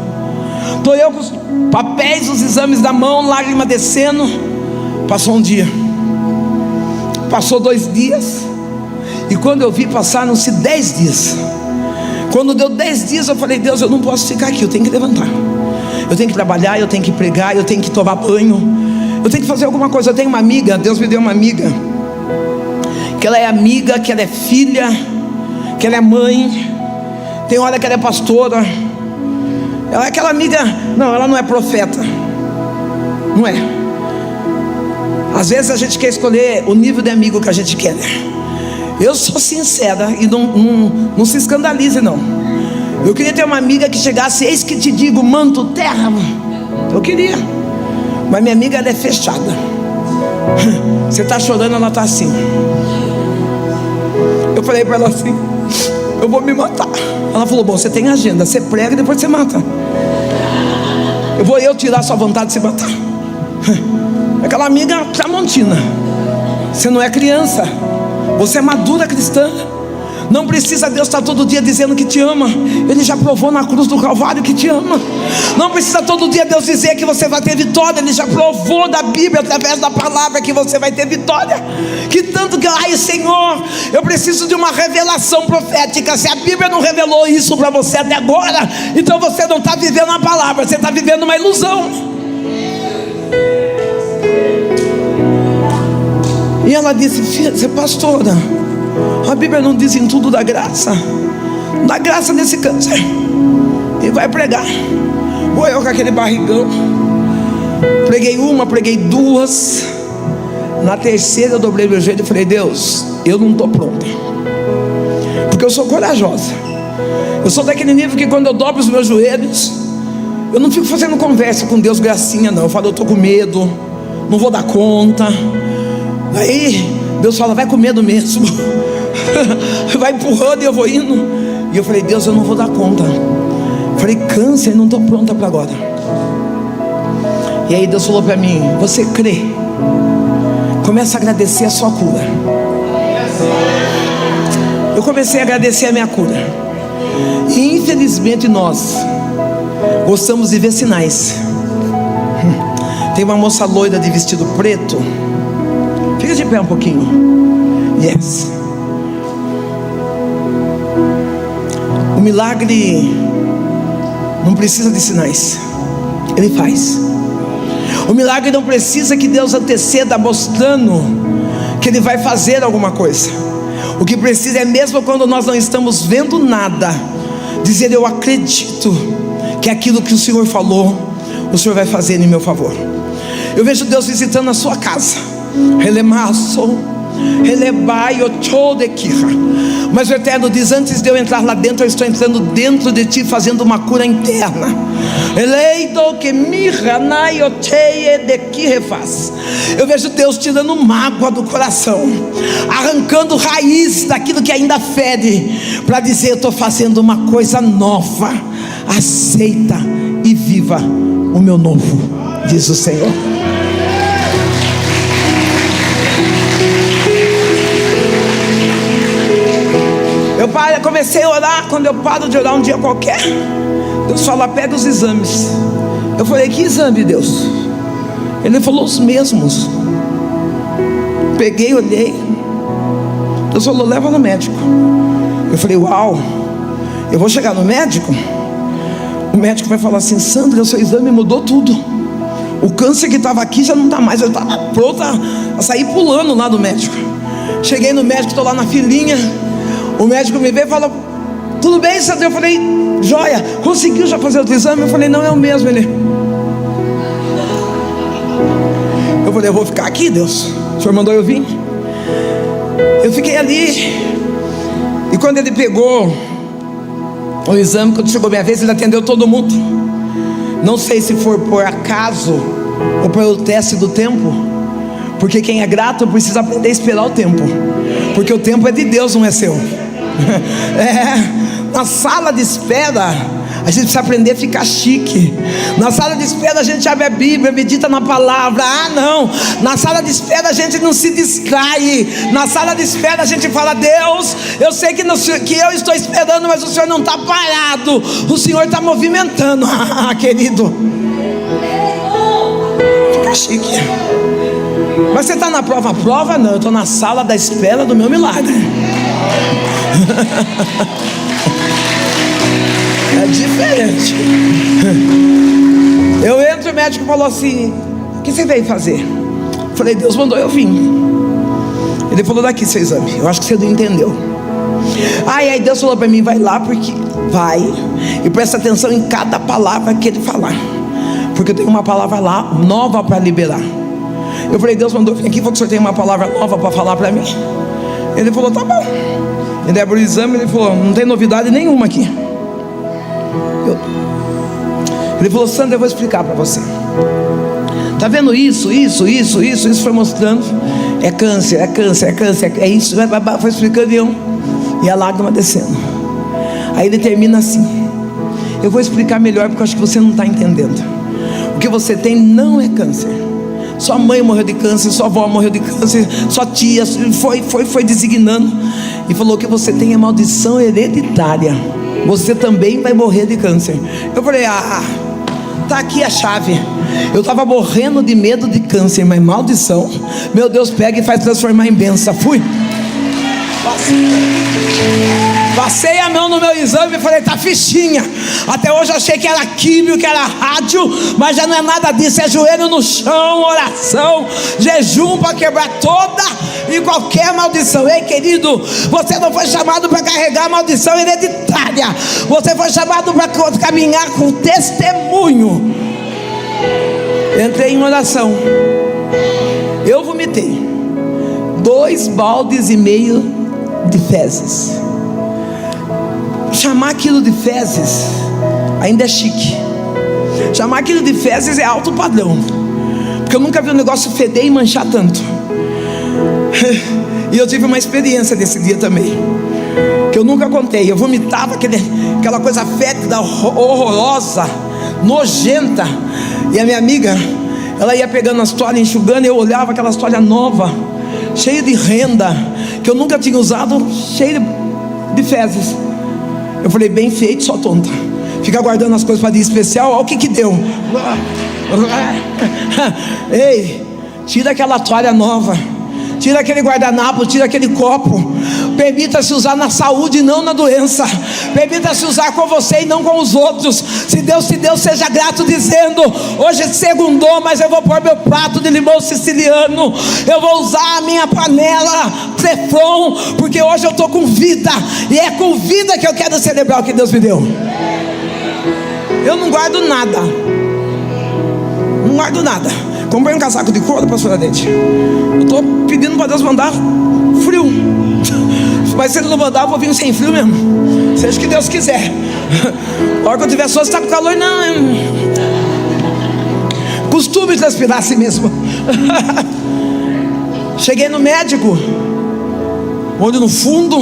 Estou eu com os papéis, os exames na mão, lágrima descendo. Passou um dia, passou 2 dias, e quando eu vi, passaram-se 10 dias. Quando deu 10 dias, eu falei: Deus, eu não posso ficar aqui, eu tenho que levantar. Eu tenho que trabalhar, eu tenho que pregar, eu tenho que tomar banho, eu tenho que fazer alguma coisa. Eu tenho uma amiga, Deus me deu uma amiga, que ela é amiga, que ela é filha, que ela é mãe, tem hora que ela é pastora. Ela é aquela amiga, não, ela não é profeta, não é. Às vezes a gente quer escolher o nível de amigo que a gente quer, né? Eu sou sincera e não se escandalize não. Eu queria ter uma amiga que chegasse: eis que te digo, manto, terra. Eu queria. Mas minha amiga, ela é fechada. Você está chorando, ela está assim. Eu falei para ela assim: eu vou me matar. Ela falou: bom, você tem agenda, você prega e depois você mata. Eu vou tirar sua vontade de se matar. Aquela amiga tramontina. Você não é criança, você é madura cristã. Não precisa Deus estar todo dia dizendo que te ama. Ele já provou na cruz do Calvário que te ama. Não precisa todo dia Deus dizer que você vai ter vitória. Ele já provou da Bíblia, através da palavra, que você vai ter vitória. Que tanto que, ai Senhor, eu preciso de uma revelação profética. Se a Bíblia não revelou isso para você até agora, então você não está vivendo a palavra, você está vivendo uma ilusão. E ela disse: filha, você é pastora, a Bíblia não diz em tudo da graça. Dá graça nesse câncer. E vai pregar. Vou eu com aquele barrigão. Preguei uma, preguei 2. Na terceira eu dobrei meu joelho e falei: Deus, eu não estou pronta, porque eu sou corajosa. Eu sou daquele nível que quando eu dobro os meus joelhos, eu não fico fazendo conversa com Deus, gracinha não. Eu falo: eu estou com medo, não vou dar conta. Aí Deus fala: vai com medo mesmo. Vai empurrando e eu vou indo. E eu falei: Deus, eu não vou dar conta. Eu falei: câncer, não estou pronta para agora. E aí Deus falou para mim: você crê? Começa a agradecer a sua cura. Eu comecei a agradecer a minha cura. E infelizmente nós gostamos de ver sinais. Tem uma moça loira de vestido preto. Fica de pé um pouquinho. Yes. O milagre não precisa de sinais, Ele faz. O milagre não precisa que Deus anteceda mostrando que Ele vai fazer alguma coisa. O que precisa é, mesmo quando nós não estamos vendo nada, dizer: eu acredito que aquilo que o Senhor falou, o Senhor vai fazer em meu favor. Eu vejo Deus visitando a sua casa. Mas o Eterno diz: antes de eu entrar lá dentro, eu estou entrando dentro de ti, fazendo uma cura interna. Eu vejo Deus tirando mágoa do coração, arrancando raiz daquilo que ainda fede, para dizer: eu estou fazendo uma coisa nova. Aceita e viva o meu novo, diz o Senhor. Eu comecei a orar. Quando eu paro de orar um dia qualquer, Deus fala: pega os exames. Eu falei: que exame, Deus? Ele falou: os mesmos. Peguei, olhei. Deus falou: leva no médico. Eu falei: uau, eu vou chegar no médico, o médico vai falar assim: Sandra, o seu exame mudou tudo. O câncer que estava aqui já não está mais. Eu estava pronta a sair pulando lá do médico. Cheguei no médico, estou lá na filinha. O médico me veio e falou: tudo bem, Sandra? Eu falei: joia. Conseguiu já fazer outro exame? Eu falei: não, é o mesmo. Eu falei: eu vou ficar aqui, Deus, o Senhor mandou eu vir. Eu fiquei ali. E quando ele pegou o exame, quando chegou a minha vez, ele atendeu todo mundo. Não sei se foi por acaso ou pelo teste do tempo, porque quem é grato precisa aprender a esperar o tempo, porque o tempo é de Deus, não é seu. Na sala de espera a gente precisa aprender a ficar chique. Na sala de espera a gente abre a Bíblia, medita na palavra. Não, na sala de espera a gente não se distrai. Na sala de espera a gente fala: Deus, eu sei que eu estou esperando, mas o Senhor não está parado, o Senhor está movimentando. Querido, fica chique. Mas você está na prova? Prova não, eu estou na sala da espera do meu milagre. É diferente. Eu entro, o médico falou assim: o que você veio fazer? Eu falei: Deus mandou eu vir. Ele falou: daqui seu exame. Eu acho que você não entendeu. Aí Deus falou para mim: vai lá, porque vai, e presta atenção em cada palavra que ele falar, porque eu tenho uma palavra lá nova para liberar. Eu falei: Deus mandou eu vir aqui, falou que o senhor tem uma palavra nova para falar para mim. Ele falou: tá bom. Ele abriu o exame, ele falou: não tem novidade nenhuma aqui. Ele falou: Sandra, eu vou explicar para você. Tá vendo isso? Foi mostrando. É câncer, é isso. Foi explicando e a lágrima descendo. Aí ele termina assim: eu vou explicar melhor, porque eu acho que você não está entendendo. O que você tem não é câncer. Sua mãe morreu de câncer, sua avó morreu de câncer, sua tia foi designando, e falou que você tem a maldição hereditária. Você também vai morrer de câncer. Eu falei: tá aqui a chave. Eu estava morrendo de medo de câncer, mas maldição, meu Deus pega e faz transformar em bênção. Fui. Passei a mão no meu exame e falei: tá fichinha. Até hoje eu achei que era químio, que era rádio, mas já não é nada disso. É joelho no chão, oração, jejum para quebrar toda e qualquer maldição. Ei, querido, você não foi chamado para carregar a maldição hereditária. Você foi chamado para caminhar com testemunho. Entrei em oração. Eu vomitei 2,5 baldes de fezes. Chamar aquilo de fezes ainda é chique. Chamar aquilo de fezes é alto padrão, porque eu nunca vi um negócio feder e manchar tanto. E eu tive uma experiência desse dia também, que eu nunca contei. Eu vomitava aquela coisa fétida, horrorosa, nojenta. E a minha amiga, ela ia pegando as toalhas, enxugando, e eu olhava aquelas toalhas novas, cheia de renda, que eu nunca tinha usado, cheia de fezes. Eu falei: bem feito, só tonta, fica guardando as coisas para dia especial. Olha o que deu. Ei, tira aquela toalha nova, tira aquele guardanapo, tira aquele copo. Permita-se usar na saúde e não na doença. Permita-se usar com você e não com os outros. Se Deus te deu, seja grato, dizendo: hoje é segundou, mas eu vou pôr meu prato de limão siciliano, eu vou usar a minha panela Teflon, porque hoje eu estou com vida, e é com vida que eu quero celebrar o que Deus me deu. Eu não guardo nada. Não guardo nada. Comprei um casaco de couro, pastor Adete. Eu estou pedindo para Deus mandar frio. Mas se Ele não mandar, eu vou vir sem frio mesmo. Seja o que Deus quiser. A hora que eu tiver só, você está com calor, não. Costume transpirar assim mesmo. Cheguei no médico, onde no fundo,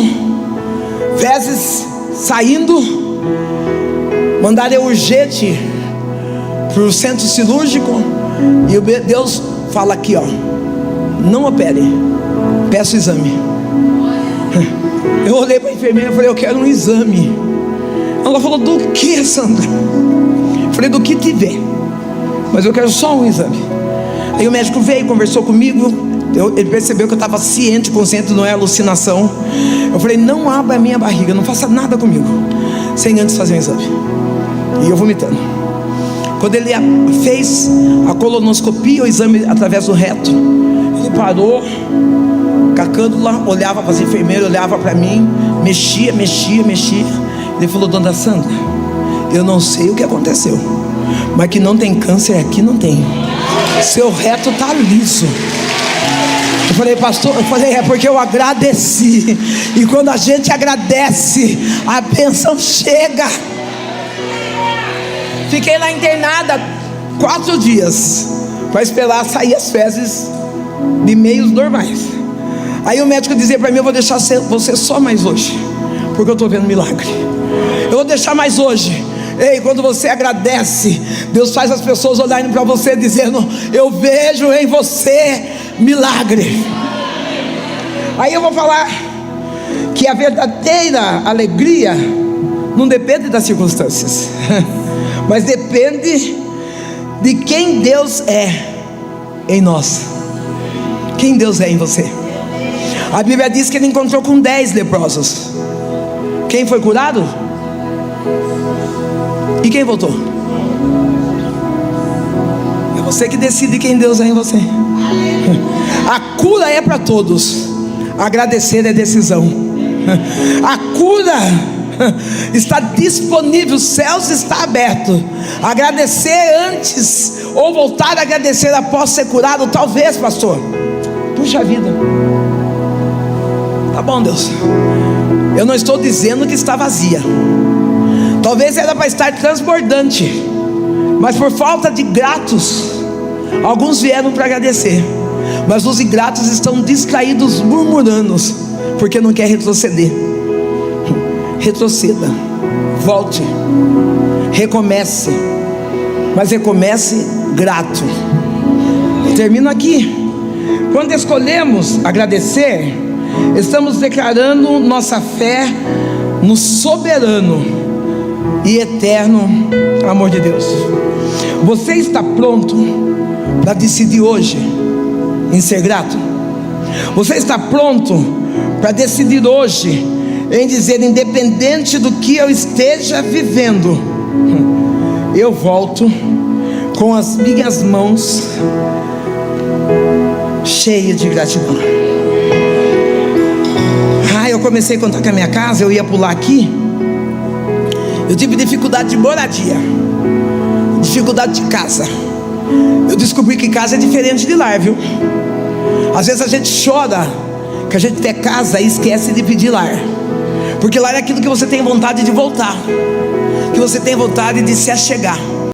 fezes saindo, mandaram eu urgente para o centro cirúrgico. E Deus fala aqui, ó: não opere, peço exame. Eu olhei para a enfermeira e falei: eu quero um exame. Ela falou: do que, Sandra? Eu falei: do que tiver, mas eu quero só um exame. Aí o médico veio, conversou comigo. Ele percebeu que eu estava ciente, consciente, não é alucinação. Eu falei: não abra a minha barriga, não faça nada comigo sem antes fazer um exame. E eu vomitando. Quando ele fez a colonoscopia, o exame através do reto, ele parou com a cânula, olhava para as enfermeiras, olhava para mim, mexia. Ele falou: dona Sandra, eu não sei o que aconteceu, mas que não tem câncer aqui, não tem. Seu reto está liso. Eu falei: pastor, é porque eu agradeci. E quando a gente agradece, a bênção chega. Fiquei lá internada 4 dias para esperar sair as fezes de meios normais. Aí o médico dizia para mim: eu vou deixar você só mais hoje, porque eu estou vendo milagre. Eu vou deixar mais hoje. Ei, quando você agradece, Deus faz as pessoas olharem para você dizendo: eu vejo em você milagre. Aí eu vou falar que a verdadeira alegria não depende das circunstâncias, mas depende de quem Deus é em nós. Quem Deus é em você. A Bíblia diz que ele encontrou com 10 leprosos. Quem foi curado? E quem voltou? É você que decide quem Deus é em você. A cura é para todos. Agradecer é decisão. A cura está disponível, os céus está aberto. Agradecer antes ou voltar a agradecer após ser curado, talvez, pastor. Puxa vida. Tá bom, Deus. Eu não estou dizendo que está vazia. Talvez era para estar transbordante, mas por falta de gratos, alguns vieram para agradecer, mas os ingratos estão distraídos, murmurando, porque não quer retroceder. Retroceda, volte, recomece, mas recomece grato. Eu termino aqui. Quando escolhemos agradecer, estamos declarando nossa fé no soberano e eterno amor de Deus. Você está pronto para decidir hoje em ser grato? Você está pronto para decidir hoje em dizer: independente do que eu esteja vivendo, eu volto com as minhas mãos cheias de gratidão? Eu comecei a contar com a minha casa, eu ia pular aqui. Eu tive dificuldade de moradia, dificuldade de casa. Eu descobri que casa é diferente de lar, viu? Às vezes a gente chora que a gente tem casa e esquece de pedir lar, porque lar é aquilo que você tem vontade de voltar, que você tem vontade de se achegar.